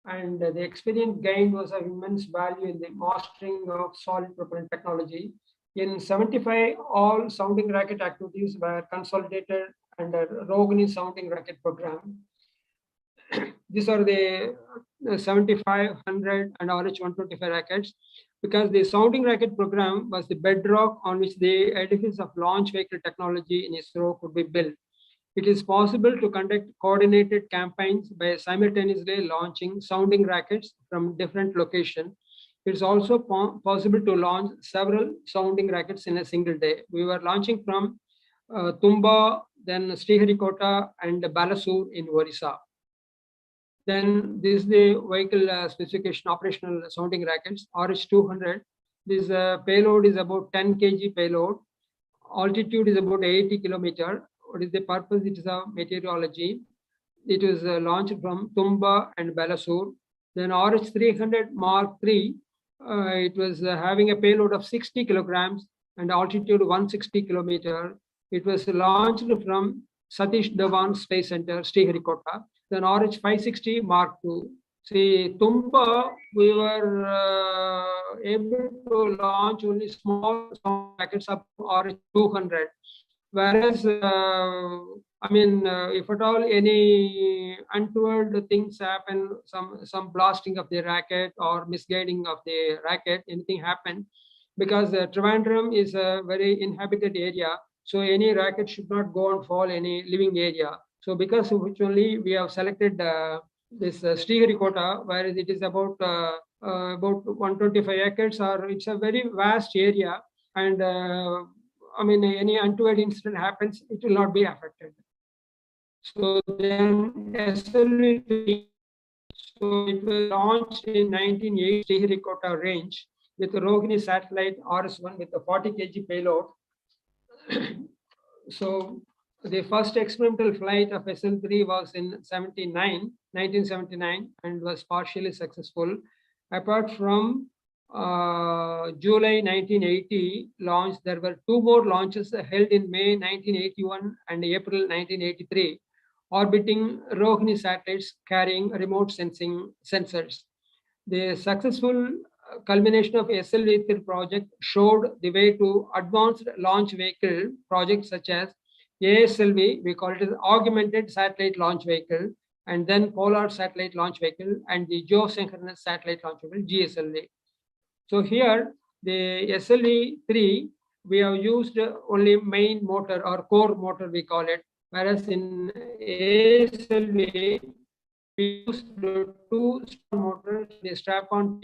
and the experience gained was of immense value in the mastering of solid propellant technology. In 75, all sounding rocket activities were consolidated under Rohini sounding rocket program. These are the 75, 100, and RH-125 rockets, because the sounding rocket program was the bedrock on which the edifice of launch vehicle technology in ISRO could be built. It is possible to conduct coordinated campaigns by simultaneously launching sounding rockets from different locations. It's also possible to launch several sounding rockets in a single day. We were launching from Tumba, then Sriharikota, and Balasur in Orissa. Then this is the vehicle specification operational sounding rockets, RH-200. This payload is about 10 kg payload. Altitude is about 80 kilometers. What is the purpose? It is a meteorology. It was launched from Tumba and Balasur. Then RH-300 Mark III, it was having a payload of 60 kilograms and altitude 160 kilometers. It was launched from Satish Dhawan Space Center, Sriharikota. Then RH-560 Mark II. See, Tumba, we were able to launch only small rockets up RH-200. Whereas, if at all any untoward things happen, some blasting of the rocket or misguiding of the rocket, anything happen, because Trivandrum is a very inhabited area, so any rocket should not go and fall any living area. So because of which only we have selected this Sriharikota, whereas it is about 125 acres, or it's a very vast area, and any untoward incident happens, it will not be affected. So then SLV, so it was launched in 1980 Sriharikota range with the Rohini satellite RS-1 with a 40 kg payload. So the first experimental flight of SL3 was in 1979, and was partially successful. Apart from July 1980 launch, there were two more launches held in May 1981 and April 1983, orbiting Rohini satellites carrying remote sensing sensors. The successful culmination of SLV3 project showed the way to advanced launch vehicle projects such as ASLV, we call it as Augmented Satellite Launch Vehicle, and then Polar Satellite Launch Vehicle, and the Geosynchronous Satellite Launch Vehicle, GSLV. So here, the SLV3, we have used only main motor or core motor, we call it, whereas in ASLV, we used two motors, the strap-on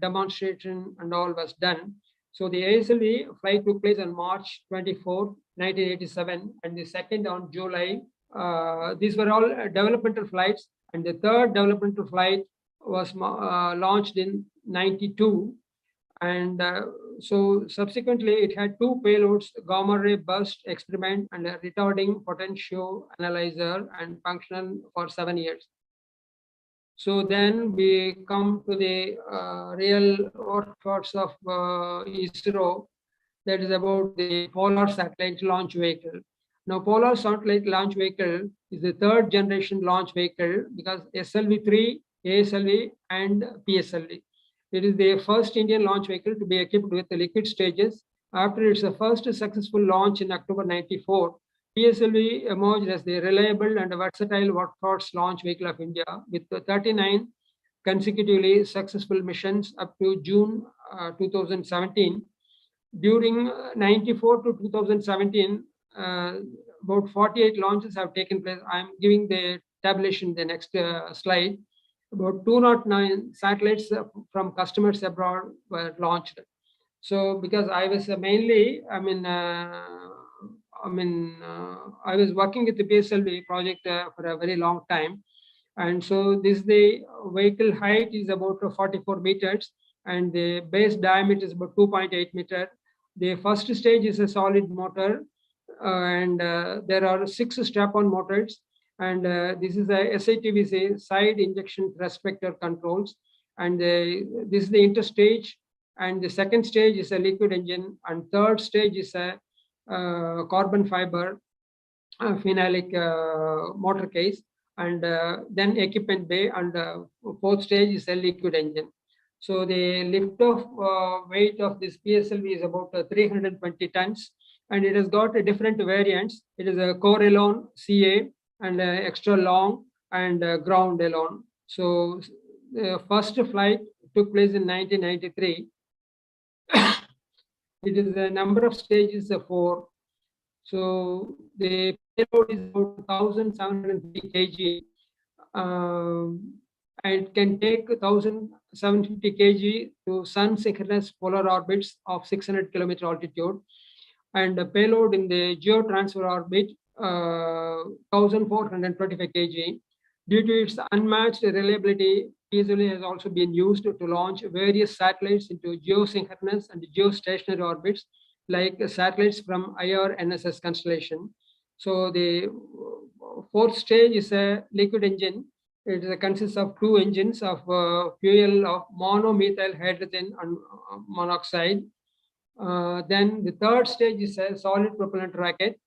demonstration and all was done. So the ASLV flight took place on March 24, 1987, and the second on July. These were all developmental flights, and the third developmental flight was launched in 92. And so subsequently, it had two payloads, gamma ray burst experiment and a retarding potential analyzer, and functional for 7 years. So then we come to the real workforce of ISRO, that is about the Polar Satellite Launch Vehicle. Now, Polar Satellite Launch Vehicle is the third generation launch vehicle, because SLV-3, ASLV, and PSLV. It is the first Indian launch vehicle to be equipped with the liquid stages. After its first successful launch in October '94, PSLV emerged as the reliable and versatile workhorse launch vehicle of India, with 39 consecutively successful missions up to June 2017. During 94 to 2017, about 48 launches have taken place. I'm giving the tabulation in the next slide. About 209 satellites from customers abroad were launched. So because I was mainly, I was working with the PSLV project for a very long time. And so the vehicle height is about 44 meters, and the base diameter is about 2.8 meters. The first stage is a solid motor, and there are 6 strap-on motors. And this is a SITVC, side injection thrust vector controls. And this is the interstage. And the second stage is a liquid engine. And third stage is a carbon fiber phenolic motor case. And then equipment bay. And fourth stage is a liquid engine. So the lift-off weight of this PSLV is about 320 tons. And it has got different variants. It is a core alone, CA, and extra long, and ground alone. So the first flight took place in 1993. It is a number of stages of 4. So the payload is about 1,750 kg. And it can take 1,750 kg to sun synchronous polar orbits of 600 kilometer altitude. And the payload in the geotransfer orbit, 1,425 kg. Due to its unmatched reliability, PSLV has also been used to launch various satellites into geosynchronous and geostationary orbits, like satellites from IR-NSS constellation. So the fourth stage is a liquid engine. It consists of 2 engines of fuel of monomethyl hydrogen and monoxide. Then the third stage is a solid propellant rocket,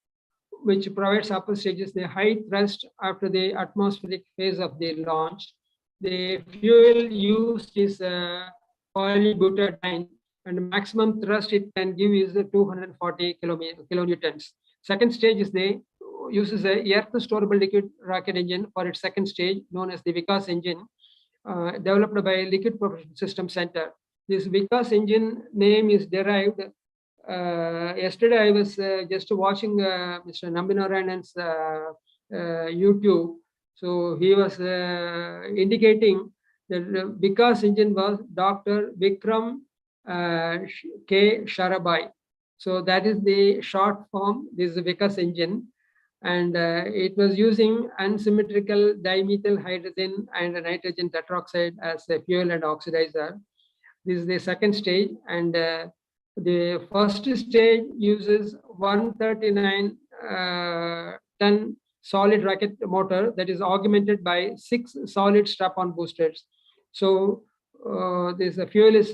which provides upper stages the high thrust after the atmospheric phase of the launch. The fuel used is polybutadiene, and maximum thrust it can give is 240 kilonewtons. Second stage is uses a earth storable liquid rocket engine for its second stage, known as the Vikas Engine, developed by Liquid Propulsion System Center. This Vikas Engine name is derived. Yesterday, I was just watching Mr. Nambinaranan's YouTube. So he was indicating that Vikas Engine was Dr. Vikram K. Sharabai. So that is the short form. This is the Vikas Engine. And it was using unsymmetrical dimethyl hydrogen and nitrogen tetroxide as a fuel and oxidizer. This is the second stage. And the first stage uses 139 ton solid rocket motor that is augmented by 6 solid strap-on boosters. So this fuel is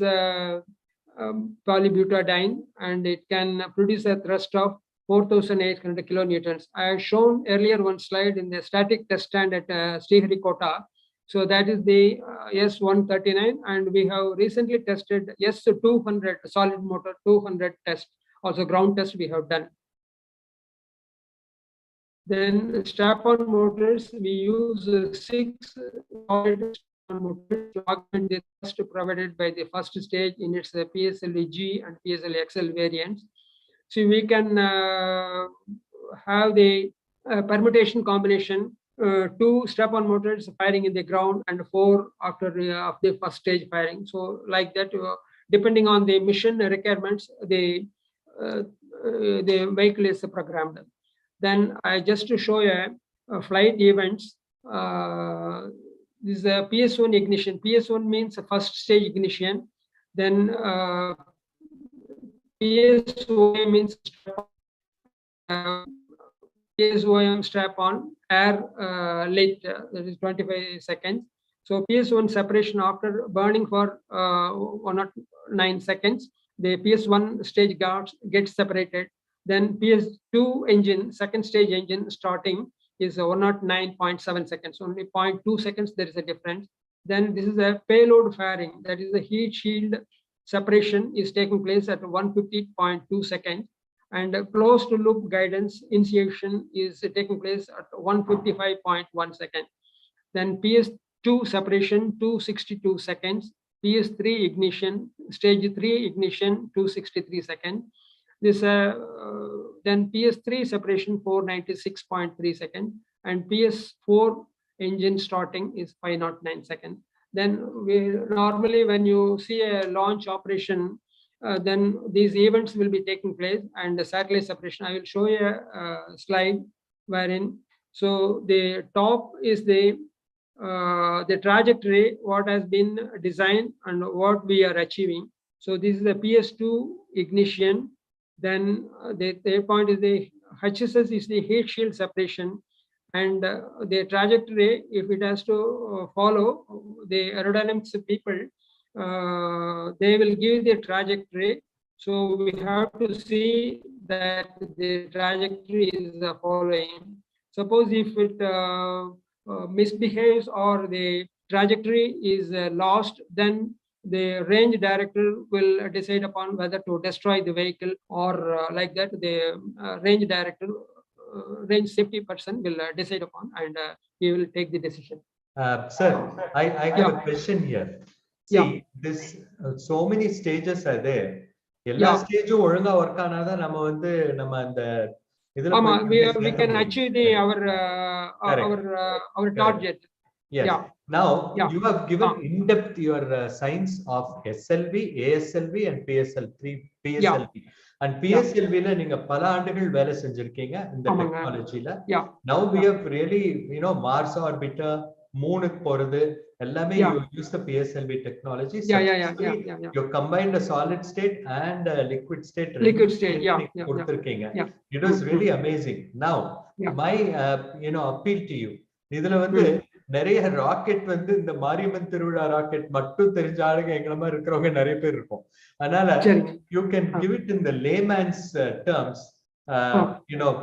polybutadiene, and it can produce a thrust of 4,800 kilonewtons. I have shown earlier one slide in the static test stand at Sriharikota. So that is the S139, and we have recently tested S200 solid motor 200 test, also ground test we have done. Then strap-on motors, we use 6 solid motors to augment the thrust provided by the first stage in its PSLV-G and PSLV-XL variants. So we can have the permutation combination, 2 strap-on motors firing in the ground and 4 after the first stage firing. So like that, depending on the mission requirements, the vehicle is programmed. Then I just to show you flight events. This is a Ps1 ignition. Ps1 means a first stage ignition. Then PSOM means PSOM strap on air lit, that is 25 seconds. So PS1 separation after burning for 109 seconds, the PS1 stage gets separated. Then PS2 engine, second stage engine starting is 109.7 seconds, only 0.2 seconds there is a difference. Then this is a payload fairing, that is the heat shield separation is taking place at 150.2 seconds. And closed loop guidance initiation is taking place at 155.1 seconds. Then PS2 separation 262 seconds, PS3 ignition, stage 3 ignition 263 seconds. This then PS3 separation 496.3 seconds, and PS4 engine starting is 509 seconds. Then normally when you see a launch operation, then these events will be taking place, and the satellite separation. I will show you a slide wherein, so the top is the trajectory, what has been designed and what we are achieving. So this is the PS2 ignition. Then the third point is the HSS is the heat shield separation, and the trajectory, if it has to follow the aerodynamics people, they will give the trajectory. So we have to see that the trajectory is following. Suppose if it misbehaves or the trajectory is lost, then the range director will decide upon whether to destroy the vehicle or like that. The range director, range safety person will decide upon, and he will take the decision. Sir, I have a question here. See, this so many stages are there. எல்லா ஸ்டேஜும் ஒழுங்கா work ஆனாதான் நம்ம வந்து நம்ம அந்த இதுல we can achieve the our target. Yes. Now you have given in depth your science of SLV, ASLV and PSLV. And PSLV ல நீங்க பல ஆண்டுகள் வேலை செஞ்சிருக்கீங்க இந்த டெக்னாலஜில. Now we have really, you know, Mars orbiter, மூணுக்கு போறது எல்லாமே you use the PSLV technology. You combined a solid state and a liquid state. கொடுத்திருக்கீங்க. It was really amazing. Now my you know, appeal to you, இதுல வந்து நிறைய rocket வந்து இந்த மாரியம்மன் திருவிழா rocket மட்டும் தெரிஞ்ச ஆளுங்க எங்களை மாதிரி இருக்கிறவங்க நிறைய பேர் இருக்கும். அதனால you can give it in the layman's terms, you know,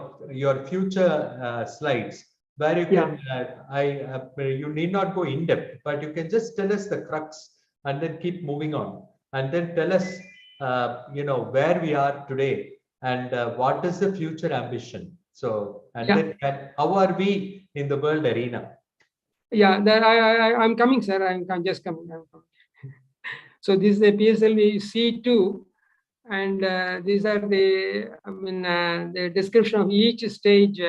your future slides, where you can you need not go in depth, but you can just tell us the crux and then keep moving on, and then tell us you know, where we are today and what is the future ambition. So and then how are we in the world arena? I'm coming, sir. I'm just coming. So this is the PSLV C2, and these are the, I mean, the description of each stage.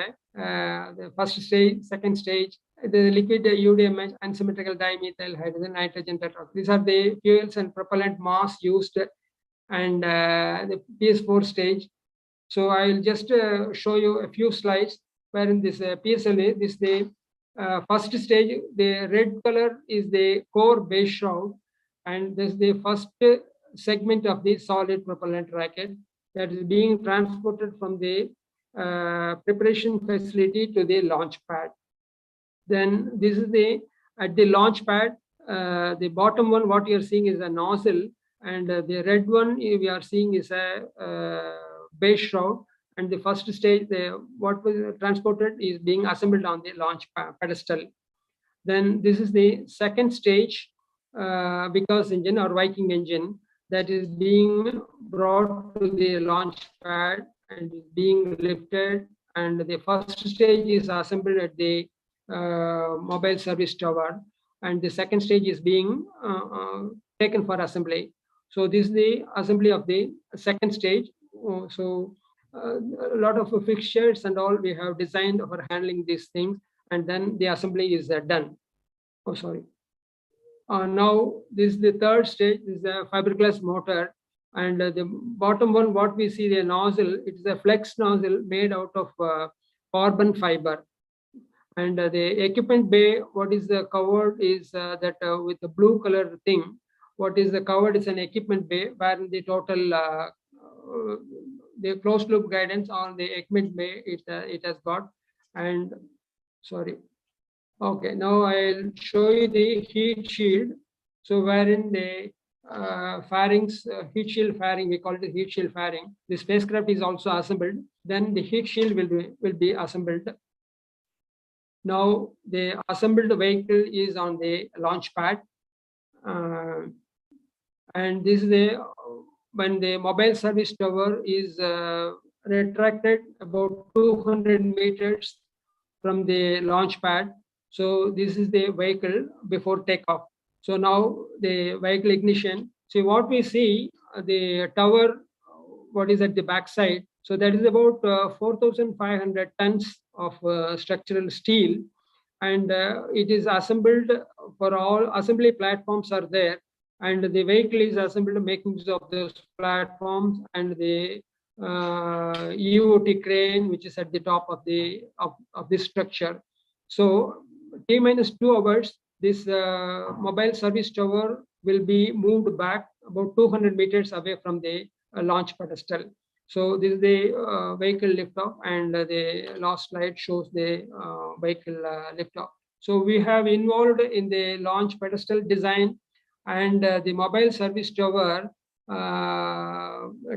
The first stage, second stage, the liquid UDMH, unsymmetrical dimethyl hydrogen nitrogen tetroxide. These are the fuels and propellant mass used, and the PS4 stage. So I will just show you a few slides wherein this PSLV, this the first stage, the red color is the core base shroud, and this is the first segment of the solid propellant racket that is being transported from the preparation facility to the launch pad. Then this is the, at the launch pad, the bottom one, what you are seeing is a nozzle, and the red one we are seeing is a base shroud. And the first stage, what was transported is being assembled on the launch pedestal. Then this is the second stage, Vikas engine or Viking engine, that is being brought to the launch pad and is being lifted. And the first stage is assembled at the mobile service tower, and the second stage is being taken for assembly. So this is the assembly of the second stage. So a lot of fixtures and all we have designed for handling these things, and then the assembly is done. Oh, sorry. Now this is the third stage. This is a fiberglass motor, and the bottom one, what we see, the nozzle, it is a flex nozzle made out of carbon fiber. And the equipment bay, what is covered is that with the blue color thing, what is the covered is an equipment bay, where the total the closed loop guidance on the equipment bay it has got. And sorry, okay, now I'll show you the heat shield. So wherein the fairings, heat shield fairing, we call it the heat shield fairing. The spacecraft is also assembled. Then the heat shield will be assembled. Now the assembled vehicle is on the launch pad, and this is the when the mobile service tower is retracted about 200 meters from the launch pad. So this is the vehicle before takeoff. So now the vehicle ignition. See what we see, the tower, what is at the back side. So that is about 4,500 tons of structural steel, and it is assembled for all assembly platforms are there, and the vehicle is assembled making use of those platforms and the EOT crane, which is at the top of the of this structure. So T-2 hours, this mobile service tower will be moved back about 200 meters away from the launch pedestal. So this is the vehicle liftoff, and the last slide shows the vehicle liftoff. So we have involved in the launch pedestal design and the mobile service tower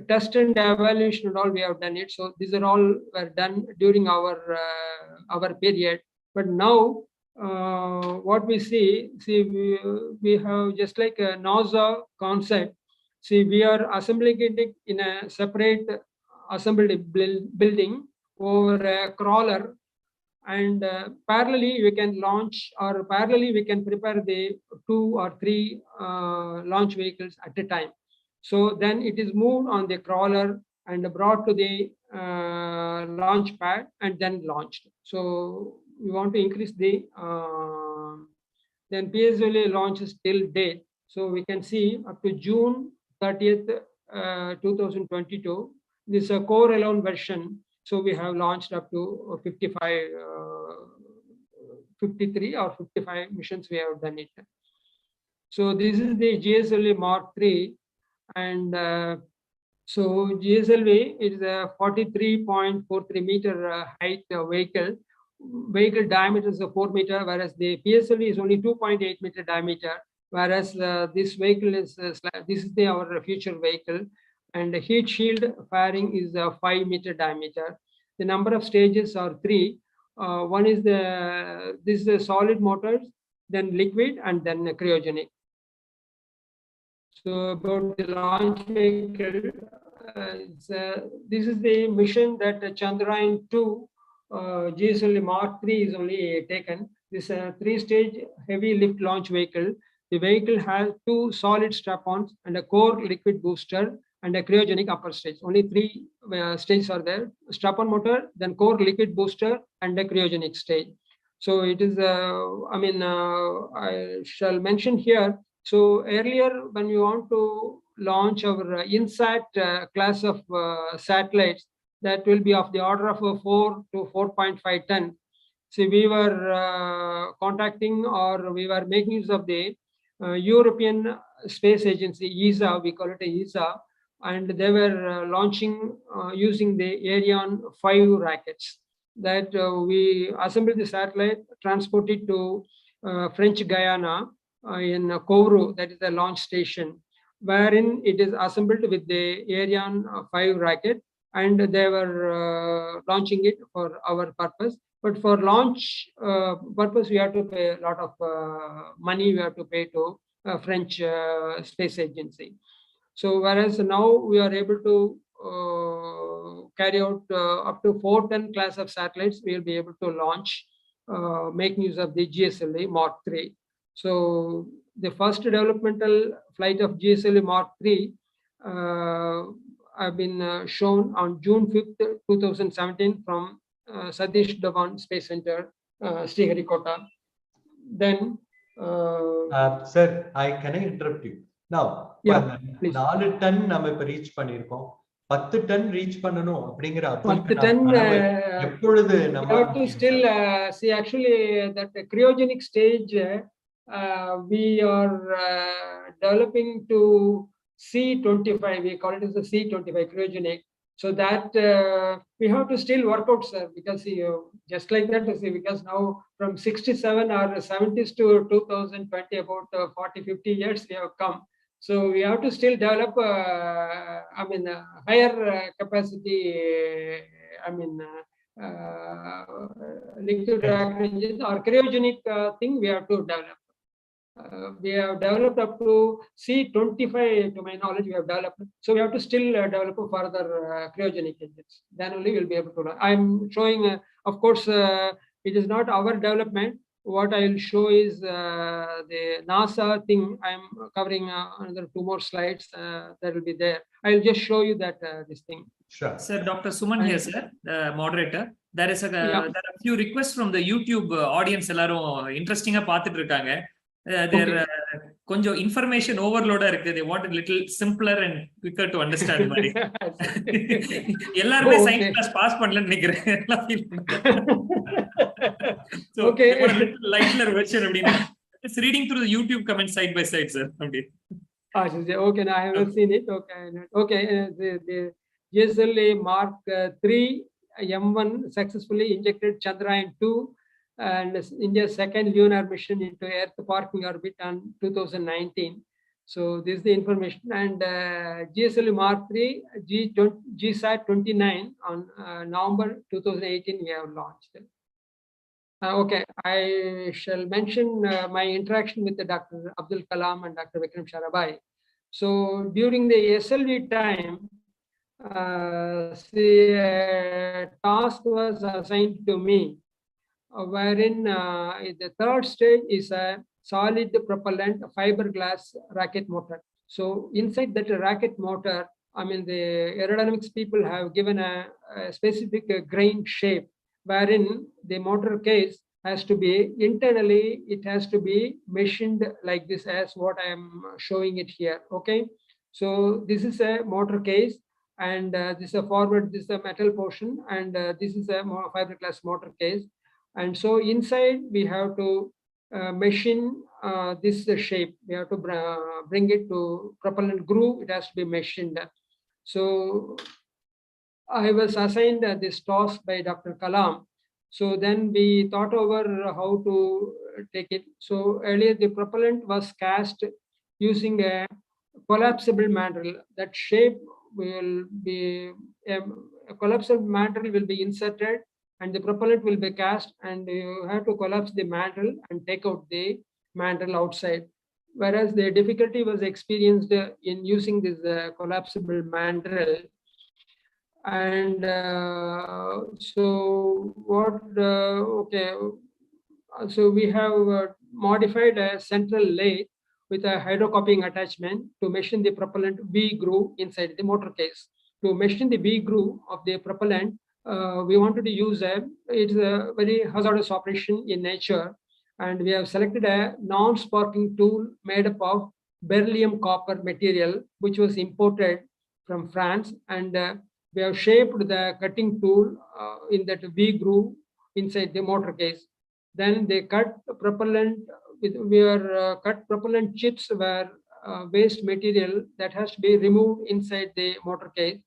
test and evaluation and all we have done it. So these are all were done during our period. But now what we see we have just like a NASA concept. See, we are assembling it in a separate assembly building over a crawler, and parallelly we can launch, or parallelly we can prepare the 2 or 3 launch vehicles at a time. So then it is moved on the crawler and brought to the launch pad and then launched. So we want to increase the then PSLV launches till date. So we can see up to June 30th, 2022, this is a core alone version. So we have launched up to 53 or 55 missions we have done it. So this is the GSLV Mark III, and so GSLV is a 43.43 meter height vehicle. Vehicle diameter is 4 meter, whereas the PSLV is only 2.8 meter diameter. Whereas this vehicle is this is our future vehicle, and the heat shield fairing is a 5 meter diameter. The number of stages are 3. One is this is the solid motors, then liquid, and then cryogenic. So about the launch vehicle, this is the mission that Chandrayaan-2 GSLV Mark III is only taken. This 3-stage heavy lift launch vehicle. The vehicle has 2 solid strap-ons and a core liquid booster and a cryogenic upper stage. Only 3 stages are there: strap-on motor, then core liquid booster, and a cryogenic stage. So it is, I shall mention here. So earlier, when we want to launch our INSAT class of satellites, that will be of the order of 4 to 4.5 ton. So we were contacting, or we were making use of the European Space Agency, ESA, we call it ESA, and they were launching using the Ariane 5 rockets. That we assembled the satellite, transport it to French Guyana in Kourou, that is the launch station, wherein it is assembled with the Ariane 5 rocket, and they were launching it for our purpose. But for launch purpose, we have to pay a lot of money. We have to pay to French Space Agency. So whereas now we are able to carry out up to 4-ton class of satellites, we will be able to launch, making use of the GSLV Mark III. So the first developmental flight of GSLV Mark III have been shown on June 5th, 2017 from Satish Dhawan Space Center, Sriharikota. Then, sir, can I interrupt you? Now, yeah, please. 4 ton நம்ம இப்ப reach பண்ணிருக்கோம். 10 ton reach பண்ணனும் அப்படிங்கற 10 ton எப்பொழுது நம்ம still see actually that cryogenic stage we are developing to C25. We call it as the C25 cryogenic. So that we have to still work out, sir, because just like that, because now from 67 or 70s to 2020, about 40, 50 years we have come. So we have to still develop, higher capacity, liquid reactor engines or cryogenic thing we have to develop. We have developed up to C25, to my knowledge, we have developed. So we have to still develop further cryogenic engines. Then only we'll be able to learn. I'm showing, of course, it is not our development. What I will show is the NASA thing. I'm covering another 2 more slides that will be there. I'll just show you that this thing. Sure. Sir, Dr. Suman here, sir, the moderator. There are a few requests from the YouTube audience. Interesting பார்த்துட்டு their கொஞ்சம் information overload இருக்கு. They want a little simpler and quicker to understand மாதிரி. எல்லாருமே science class pass பண்ணலன்னு நினைக்கிறேன். So okay, a little lighter version அப்படினா just reading through the YouTube comments side by side, sir. Okay, now I haven't seen it. Okay, the GSLA Mark 3 M1 successfully injected Chandrayaan-2 and India's second lunar mission into Earth parking orbit on 2019. So this is the information. And GSLV Mark 3 GSAT 29 on November 2018 we have launched. Okay, I shall mention my interaction with Dr. Abdul Kalam and Dr. Vikram Sarabhai. So during the SLV time, the task was assigned to me, wherein the third stage is a solid propellant fiberglass rocket motor. So inside that rocket motor, the aerodynamics people have given a specific grain shape, wherein the motor case has to be internally, it has to be machined like this as what I am showing it here. Okay, so this is a motor case, and this is a forward, this is a metal portion, and this is a fiberglass motor case. And so inside we have to machine this shape. We have to bring it to propellant groove. It has to be machined. So I was assigned this task by Dr. Kalam. So then we thought over how to take it. So earlier the propellant was cast using a collapsible mandrel. That shape will be, a collapsible mandrel will be inserted and the propellant will be cast, and you have to collapse the mandrel and take out the mandrel outside. Whereas the difficulty was experienced in using this collapsible mandrel. And so we have modified a central lathe with a hydrocopying attachment to machine the propellant V groove inside the motor case. To machine the V groove of the propellant, we wanted to use it's a very hazardous operation in nature, and we have selected a non-sparking tool made up of beryllium copper material, which was imported from France, and we have shaped the cutting tool in that V groove inside the motor case. Then they cut propellant cut propellant chips were waste material that has to be removed inside the motor case.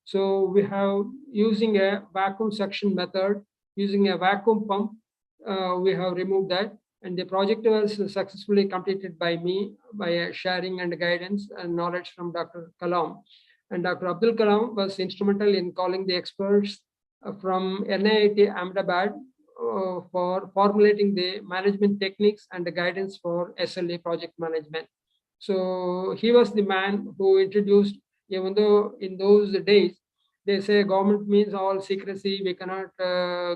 So we have, using a vacuum suction method, using a vacuum pump, we have removed that. And the project was successfully completed by me, by sharing and guidance and knowledge from Dr. Kalam. And Dr. Abdul Kalam was instrumental in calling the experts from NIT Ahmedabad for formulating the management techniques and the guidance for SLA project management. So he was the man who introduced, even though in those days, they say government means all secrecy, we cannot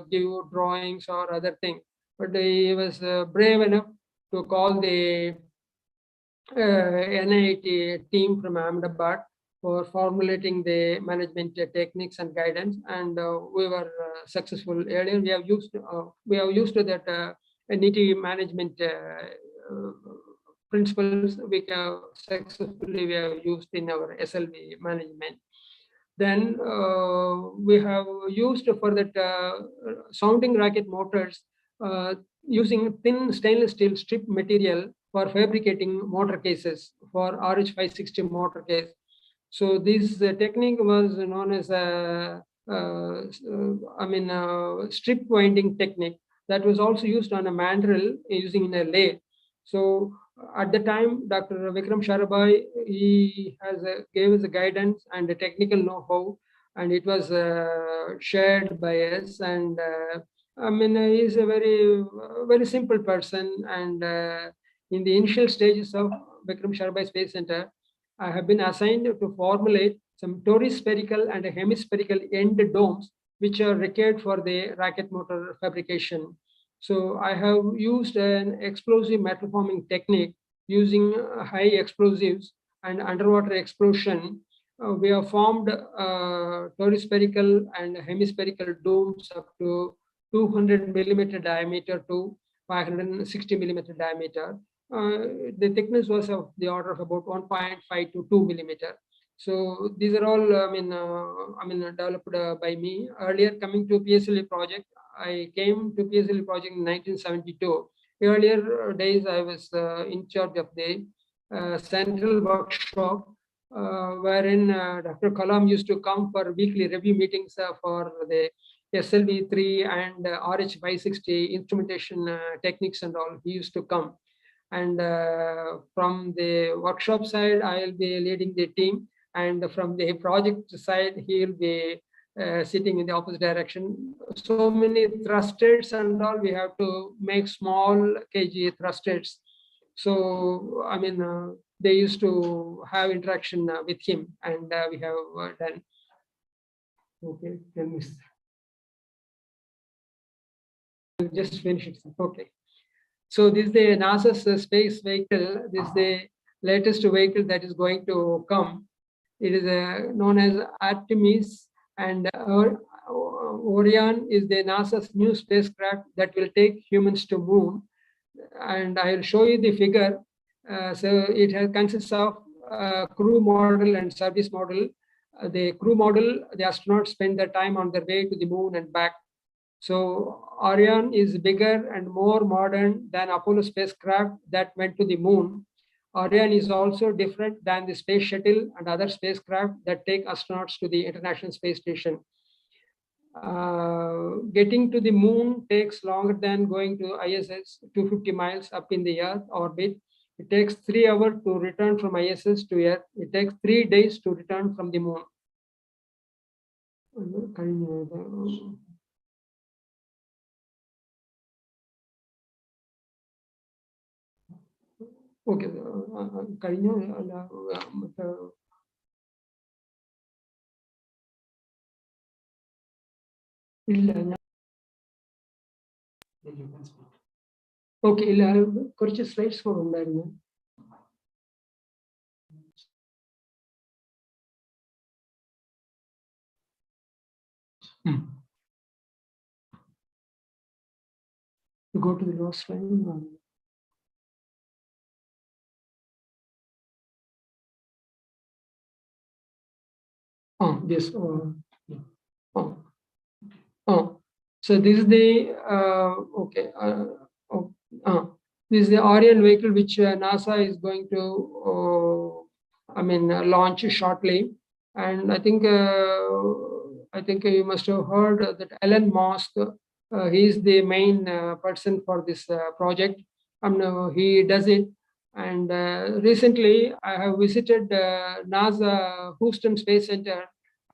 give you drawings or other things. But he was brave enough to call the NIT team from Ahmedabad for formulating the management techniques and guidance, and we were successful. Earlier, we have used that NIT management principles. We have used in our SLV management. Then we have used for that sounding rocket motors using thin stainless steel strip material for fabricating motor cases for RH560 motor case. So this technique was known as a strip winding technique that was also used on a mandrel using in a lathe. So at the time, Dr. Vikram Sarabhai, he gave us a guidance and a technical know-how, and it was shared by us. And he's a very simple person. And in the initial stages of Vikram Sarabhai Space Center, I have been assigned to formulate some tori-spherical and hemispherical end domes, which are required for the rocket motor fabrication. So I have used an explosive metal forming technique using high explosives and underwater explosion. We have formed tori-spherical and hemispherical domes up to 200 millimeter diameter to 560 millimeter diameter. The thickness was of the order of about 1.5 to 2 millimeter. So these are all, developed by me. Earlier, coming to PSLE project, I came to PSLE project in 1972. Earlier days, I was in charge of the central workshop, wherein Dr. Kalam used to come for weekly review meetings for the SLV3 and RH560 instrumentation techniques and all. He used to come. And from the workshop side, I'll be leading the team. And from the project side, he'll be sitting in the opposite direction. So many thrusters and all, we have to make small kg thrusters. So, they used to have interaction with him, and we have done. Okay, just finish it. Okay. So this is the Nasus space vehicle. This is the latest vehicle that is going to come. It is known as Artemis, and Orion is the NASA's new spacecraft that will take humans to moon. And I will show you the figure. So it consists of crew model and service model. The crew model, the astronauts spend their time on their way to the moon and back. So Orion is bigger and more modern than Apollo spacecraft that went to the moon. Orion is also different than the space shuttle and other spacecraft that take astronauts to the International Space Station. Getting to the moon takes longer than going to ISS, 250 miles up in the Earth orbit. It takes 3 hours to return from ISS to Earth. It takes 3 days to return from the moon. Okay, okay, കുറച്ച് slides കൂടെ ഉണ്ടായിരുന്നു. Go to the last slide. This. So this is the okay. This is the Orion vehicle which NASA is going to launch shortly, and I think you must have heard that Elon Musk, he is the main person for this project. He does it. And recently, I have visited NASA Houston Space Center.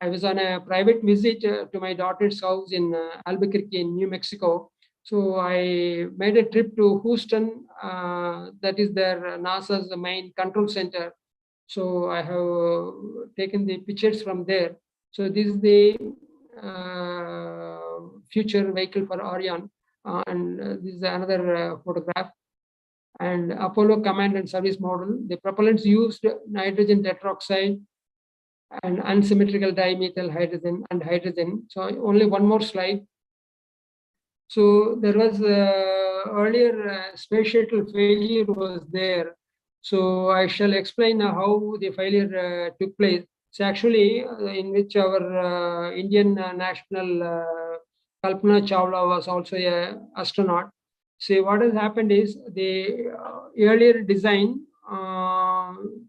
I was on a private visit to my daughter's house in Albuquerque, in New Mexico. So I made a trip to Houston, that is their NASA's main control center. So I have taken the pictures from there. So this is the future vehicle for Orion, and this is another photograph. And Apollo command and service model. The propellants used nitrogen tetroxide and unsymmetrical dimethyl hydrogen and hydrogen. So only one more slide. So there was earlier space shuttle failure was there. So I shall explain how the failure took place. So actually, in which our Indian national Kalpana Chawla was also an astronaut. See, what has happened is the earlier design,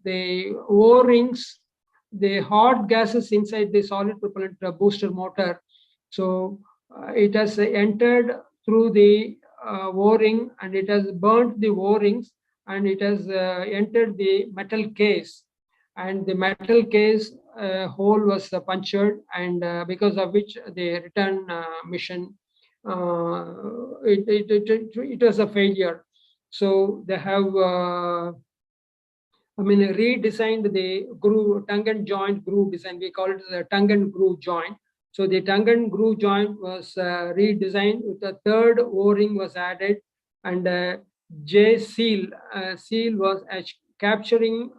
the O-rings, the hot gases inside the solid propellant booster motor. So it has entered through the O-ring and it has burnt the O-rings and it has entered the metal case. And the metal case hole was punctured, and because of which the return mission, it was a failure. So they have redesigned the groove, tongue and joint groove design. We call it the tongue and groove joint. So the tongue and groove joint was redesigned with the third O-ring was added, and J seal was capturing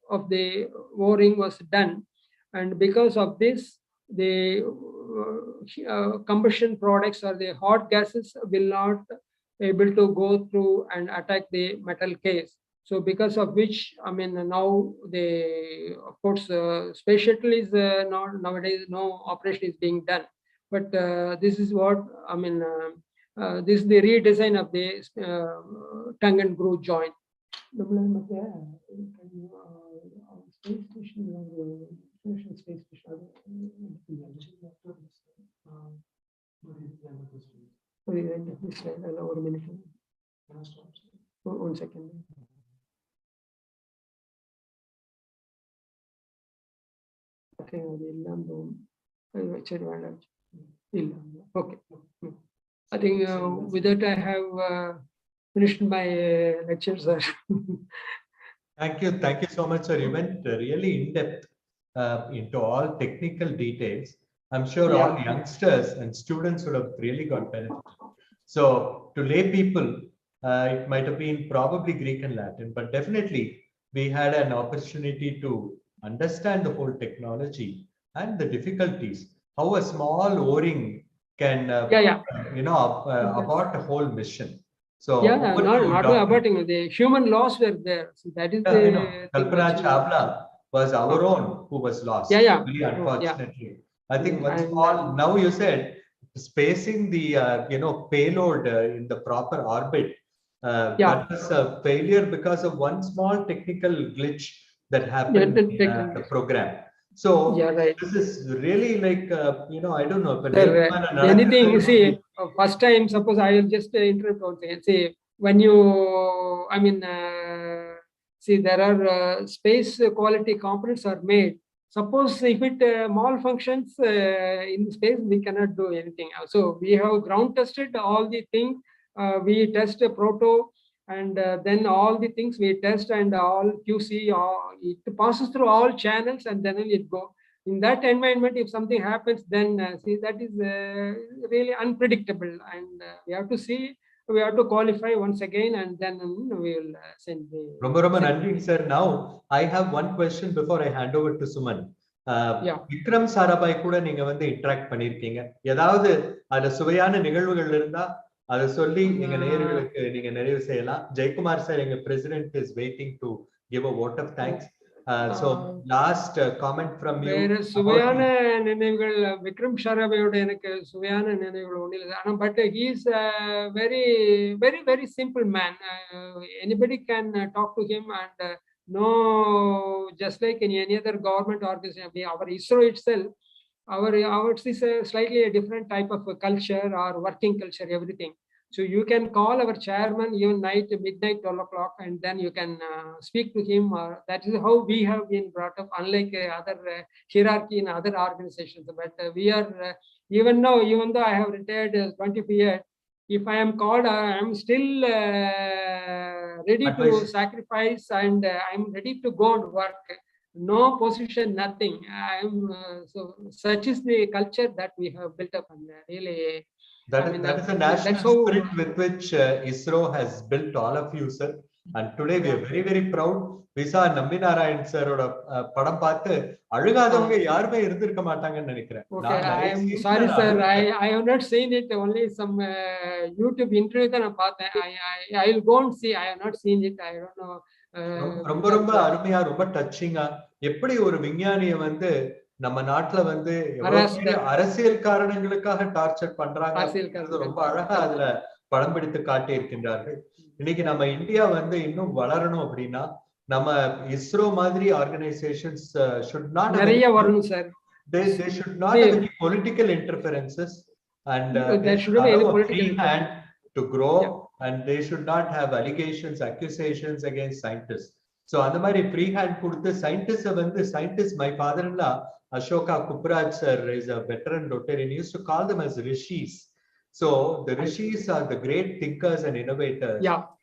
of the O-ring was done. And because of this, the combustion products or the hot gases will not able to go through and attack the metal case. So because of which, now the, of course, space shuttle is not nowadays, no operation is being done. But this is what, this is the redesign of the tongue and groove joint. Space station, space station. One minute. 1 second. Okay. I think with that I have finished my lecture, sir. Thank you so much, sir. You went really in depth into all technical details. I'm sure all youngsters and students would have really got benefit. So to lay people, it might have been probably Greek and Latin, but definitely we had an opportunity to understand the whole technology and the difficulties, how a small O-ring can abort a whole mission. So not aborting, the human loss were there. So that is the Kalpana Chawla was our own who was lost. Very unfortunately. I think one small, now you said spacing the payload in the proper orbit. That was a failure because of one small technical glitch that happened in the program. So this is really like I don't know. But anything, see, first time, suppose I will just interrupt one second. See, when you, see, there are space quality components are made. Suppose if it malfunctions in space, we cannot do anything. So we have ground tested all the things. We test a proto, and then all the things we test, and all QC, it passes through all channels, and then it go. In that environment, if something happens, then see, that is really unpredictable, and we have to see. We have to qualify once again, and then we will send the. Romba Nandri, sir. Now I have one question before I hand over to Suman. Vikram Sarabhai kuda neenga vandu interact pannirkeenga. Edavadhu adha suvayana nigazhugal irundha adha solli enga neergalukku neenga nerivu seiyala. Jaykumar sir, enga president, is waiting to give a vote of thanks. So last comment from you. Suvayana நினைவுகள் விக்ரம் சாராபாயோட எனக்கு சுவையான நினைவுகள் ஒன்றும் இல்லை. But he is a very simple man. Anybody can talk to him, and no, just like in any other government organization, our ISRO itself, ours is a slightly a different type of a culture or working culture, everything. So you can call our chairman even midnight, 12 o'clock, and then you can speak to him. That is how we have been brought up, unlike other hierarchy in other organizations. But we are, even though I have retired 25 years, if I am called, I am still ready to sacrifice, and I am ready to go and work. No position, nothing. I am so such is the culture that we have built up, and really. That is a national spirit with which ISRO has built all of you, sir. And today we are very proud. We saw Nambi Narayan sir oda padam paathu alugadavanga yarume irundirukka maatanga nenikiren. Okay, I am sorry, sir. I have not seen it. Only some YouTube interview that I paathen. I will go and see. I have not seen it. I don't know. ரொம்ப அருமையா, ரொம்ப டச்சிங்கா, எப்படி ஒரு விஞ்ஞானிய வந்து நம்ம நாட்டுல வந்து அரசியல் காரணங்களுக்காக டார்ச்சர் பண்றாங்க. ரொம்ப அழகா அதுல படம் பிடித்து காட்டி இருக்கின்றார்கள். இன்னைக்கு நம்ம இந்தியா வந்து இன்னும் வளரணும் அப்படின்னா நம்ம இஸ்ரோ மாதிரி ஆர்கனைசேஷன்ஸ் should not நிறைய வரணும் sir. they should not have any political interferences and they should allow a free hand to grow and they should not have allegations, accusations against scientists. So அந்த மாதிரி free hand கொடுத்து scientists வந்து scientists, my father-in-law Ashoka Kupraj sir is a veteran Rotarian, used to call them as rishis. So the rishis are the great thinkers and innovators.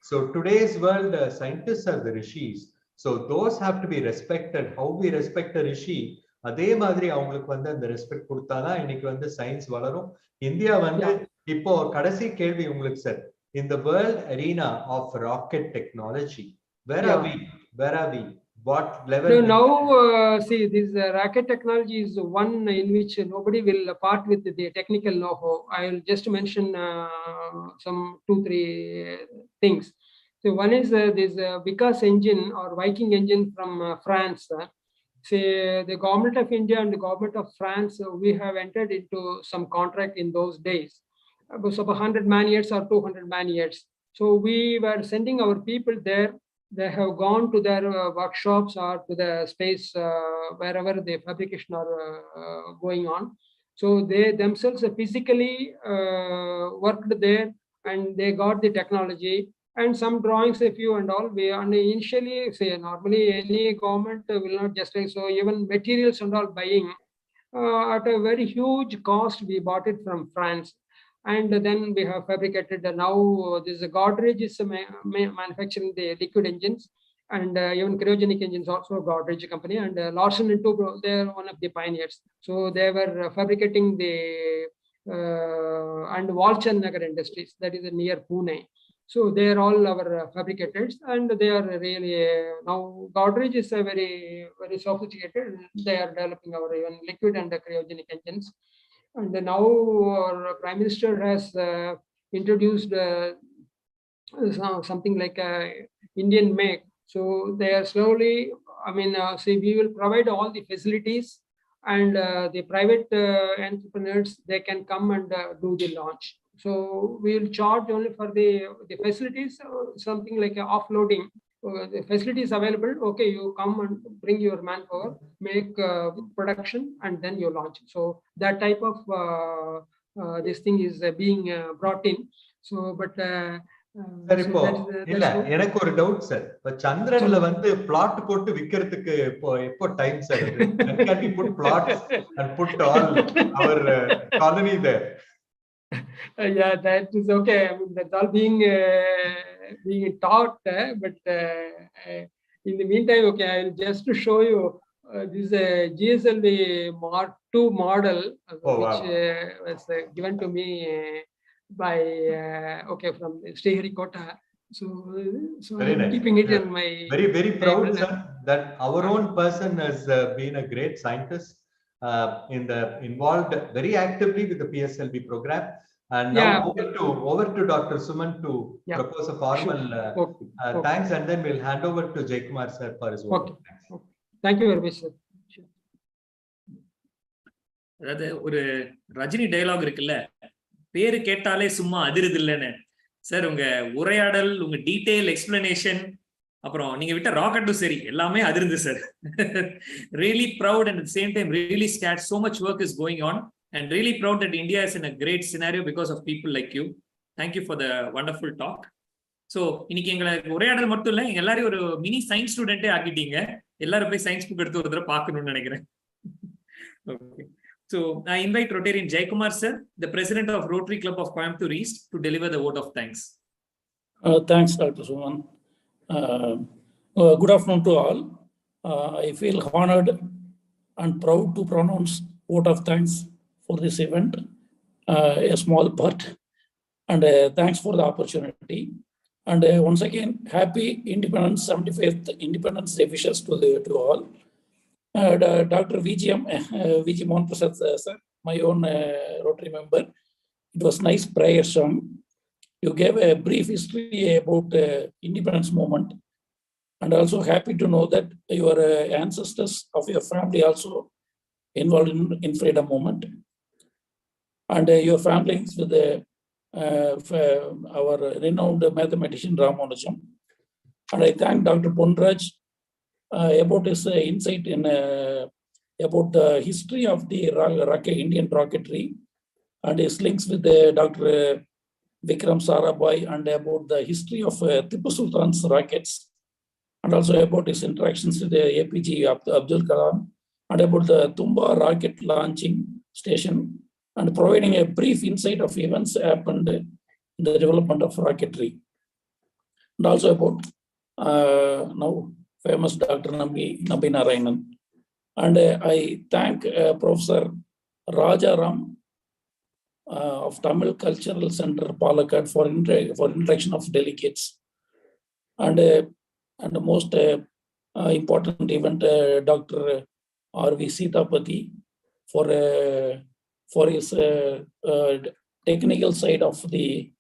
So today's world scientists are the rishis. So those have to be respected. How we respect a rishi, அதே மாதிரி அவங்களுக்கு வந்து அந்த respect கொடுத்தாதான் இன்னைக்கு வந்து science வளரும். India வந்து இப்போ கடைசி கேள்வி உங்களுக்கு sir, in the world arena of rocket technology, where are we? What level? So now, see, this rocket technology is one in which nobody will part with the technical know-how. I'll just mention some 2-3 things. So one is this Vikas Engine or Viking engine from France. Say the government of India and the government of France, we have entered into some contract in those days. So 100 man-years or 200 man-years. So we were sending our people there. They have gone to their workshops or to the space wherever the fabrication are going on. So they themselves physically worked there and they got the technology and some drawings, a few and all. We initially say normally any government will not just so even materials and all buying at a very huge cost. We bought it from France. And then we have fabricated. Now this Godrej is manufacturing the liquid engines and even cryogenic engines also Godrej company, and Larsen & Toubro, they are one of the pioneers. So they were fabricating the and Walchan Nagar Industries, that is near Pune. So they are all our fabricators and they are really now Godrej is a very sophisticated. They are developing our even liquid and cryogenic engines. And now our Prime Minister has introduced something like Indian make. So they are slowly, see, we will provide all the facilities and the private entrepreneurs, they can come and do the launch. So we will charge only for the facilities, something like offloading. The facilities available, okay, you come and bring your manpower, make production, and then you launch. So that type of this thing is being brought in. So, but sir இப்போ இல்ல எனக்கு ஒரு doubt sir, இப்ப சந்திரன்ல வந்து plot போட்டு விக்கிறதுக்கு எப்போ time sir? Can we put plots and put all our colony there? Yeah, that is okay. I mean, that's all being taught, but in the meantime, okay, I will just to show you this GSLV Mark II model, which was given to me by from Sriharikota. So I'm nice. Keeping it in my very proud, sir, that our own person has been a great scientist involved very actively with the PSLV program. And now over to Dr. Suman to propose a formal thanks, and then we'll hand over to Jaykumar sir for his work. Okay. Thank you very much, sir. அதாவது ஒரு Rajini dialogue இருக்குல்ல, பேரு கேட்டாலே சும்மா அதிருது இல்லைன்னு. Sir உங்க உரையாடல், உங்க டீடைல் எக்ஸ்பிளனேஷன், அப்புறம் நீங்க விட்ட ராக்கெட்டும் சரி, எல்லாமே அதிருந்து sir. Really proud and at the same time really scared. So much work is going on. And really proud that India is in a great scenario because of people like you. Thank you for the wonderful talk. So, இன்னைக்கு எங்களுக்கு உரையாடல் மட்டும் இல்ல, எல்லாரும் ஒரு mini science ஸ்டூடெண்டே ஆக்கிட்டீங்க. எல்லாரும் போய் science book எடுத்து ஒரு தடவை பார்க்கணும்னு நினைக்கிறேன். Okay. So, I invite Rotarian Jaykumar sir, the president of Rotary Club of Coimbatore East, to deliver the vote of thanks. Thanks, Dr. Suman. Good afternoon to all. I feel honored and proud to pronounce vote of thanks for this event, a small part, and thanks for the opportunity. And once again, happy Independence, 75th Independence Day wishes to all. Dr. VG Mohan Prasad sir, my own Rotary member, it was nice prayer song. You gave a brief history about independence movement, and also happy to know that your ancestors of your family also involved in freedom movement. And your families with the our renowned mathematician Ramanujam. And I thank Dr. Ponraj about his insight in about the history of the Indian rocketry and his links with Dr. Vikram Sarabhai, and about the history of Tipu Sultan's rockets, and also about his interactions with the APJ Abdul Kalam, and about the Tumba rocket launching station, and providing a brief insight of events happened in the development of rocketry. And also about now famous Dr. Nambi Narayanan. And I thank Professor Rajaram of Tamil Cultural Center, Palakkad, for introduction of delegates. And the most important event, Dr. R.V. Sitapati, for his technical side of the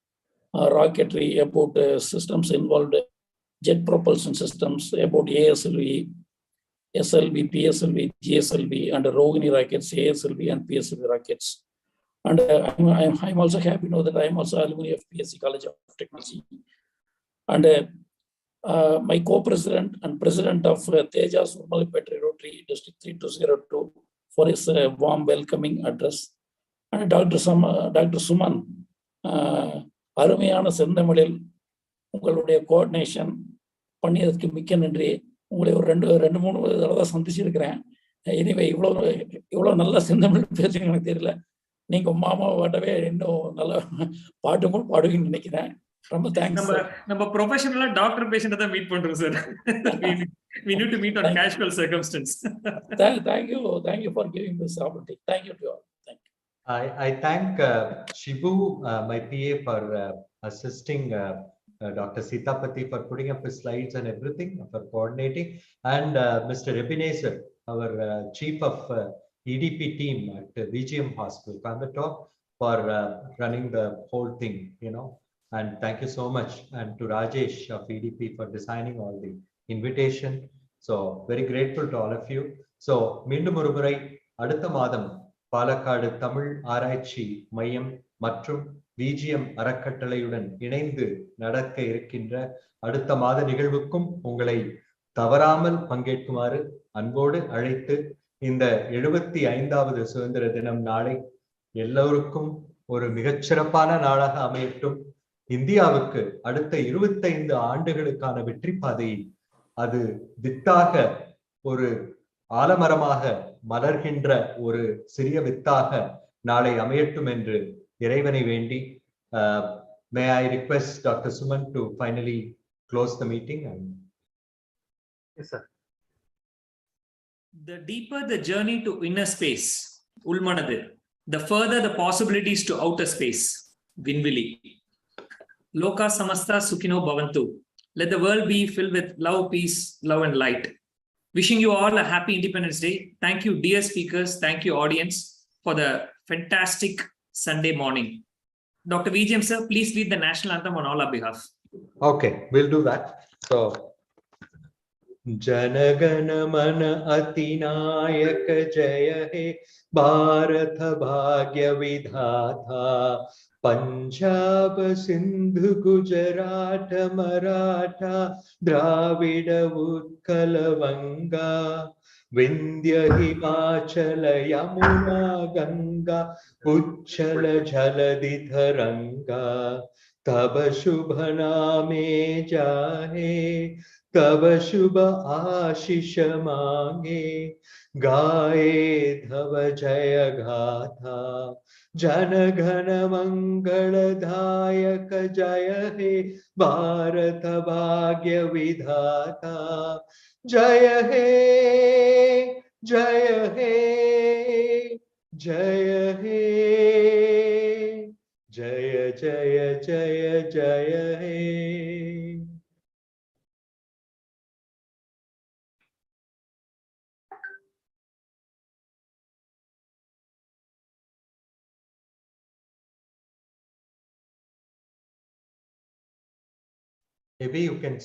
rocketry, about systems involved, jet propulsion systems, about ASLV, SLV, PSLV, GSLV, and Rohini rockets, ASLV and PSLV rockets. And I'm also happy to know that I'm also alumni of PSC College of Technology. And my co-president and president of Tejas Urmalipetri Rotary District 3202 for his warm welcoming address. And Dr. Suman, அருமையான செந்தமிழில் உங்களுடைய coordination பண்ணியதற்கு மிக்க நன்றி. உங்களை ஒரு ரெண்டு மூணு தடவை தான் சந்திச்சிருக்கிறேன். எனிவே இவ்வளோ நல்ல செந்தமிழ் பேசுங்க எனக்கு தெரியல. நீங்க மாமா பாட்டவே இன்னும் நல்ல பாட்டு கூட பாடுவீங்கன்னு நினைக்கிறேன். ரொம்ப தேங்க்ஸ். நம்ம ப்ரொஃபஷனலா டாக்டர் பேஷண்ட் தான் மீட் பண்றோம் sir. We need to meet on casual circumstance. Thank you for giving this opportunity. Thank you to all. Thank you. I thank Shibu, my PA, for assisting Dr. Sitapati for putting up his slides and everything, for coordinating, and Mr. Ebenezer, our chief of EDP team at VGM Hospital, Coimbatore, for running the whole thing, and thank you so much, and to Rajesh of EDP for designing all the invitation. So very grateful to all of you. So மீண்டும் ஒருமுறை அடுத்த மாதம் பாலக்காடு தமிழ் ஆராய்ச்சி மையம் மற்றும் VGM அறக்கட்டளையுடன் இணைந்து நடக்க இருக்கின்ற அடுத்த மாத நிகழ்வுக்கும் உங்களை தவறாமல் பங்கேற்குமாறு அன்போடு அழைத்து, இந்த 75வது சுதந்திர தினம் நாளை எல்லோருக்கும் ஒரு மிகச்சிறப்பான நாளாக அமையட்டும். இந்தியாவுக்கு அடுத்த 25 ஆண்டுகளுக்கான வெற்றி பாதையில் அது வித்தாக, ஒரு ஆலமரமாக மலர்கின்ற ஒரு சிறிய வித்தாக நாளை அமையட்டும் என்று இறைவனை வேண்டி, may I request Dr. Suman to finally close the meeting? Yes, sir. The deeper the journey to inner space, Ulmanadu, the further the possibilities to outer space, Vinvili. Loka samasta sukhino bhavantu. Let the world be filled with love, peace, love and light. Wishing you all a happy Independence Day. Thank you, dear speakers. Thank you, audience, for the fantastic Sunday morning. Dr. VGM, sir, please lead the national anthem on all our behalf. Okay, we'll do that. So, Janagana Mana Atinayaka Jaya He Bharatha Bhagya Vidhatha Punjab Sindhu Gujarat Maratha Dravida Utkala Vanga Vindhya Himachala Yamuna Ganga Uchchala Jaladi Tharanga Taba Shubha Name Jahe Taba Shubha Ashisha Mange Gaye Dhava Jaya Gatha Janagana Mangala Dayaka Jaya He Bharata Bhagya Vidhata Jaya He Jaya He Jaya He Jaya Jaya Jaya Jaya He. Maybe you can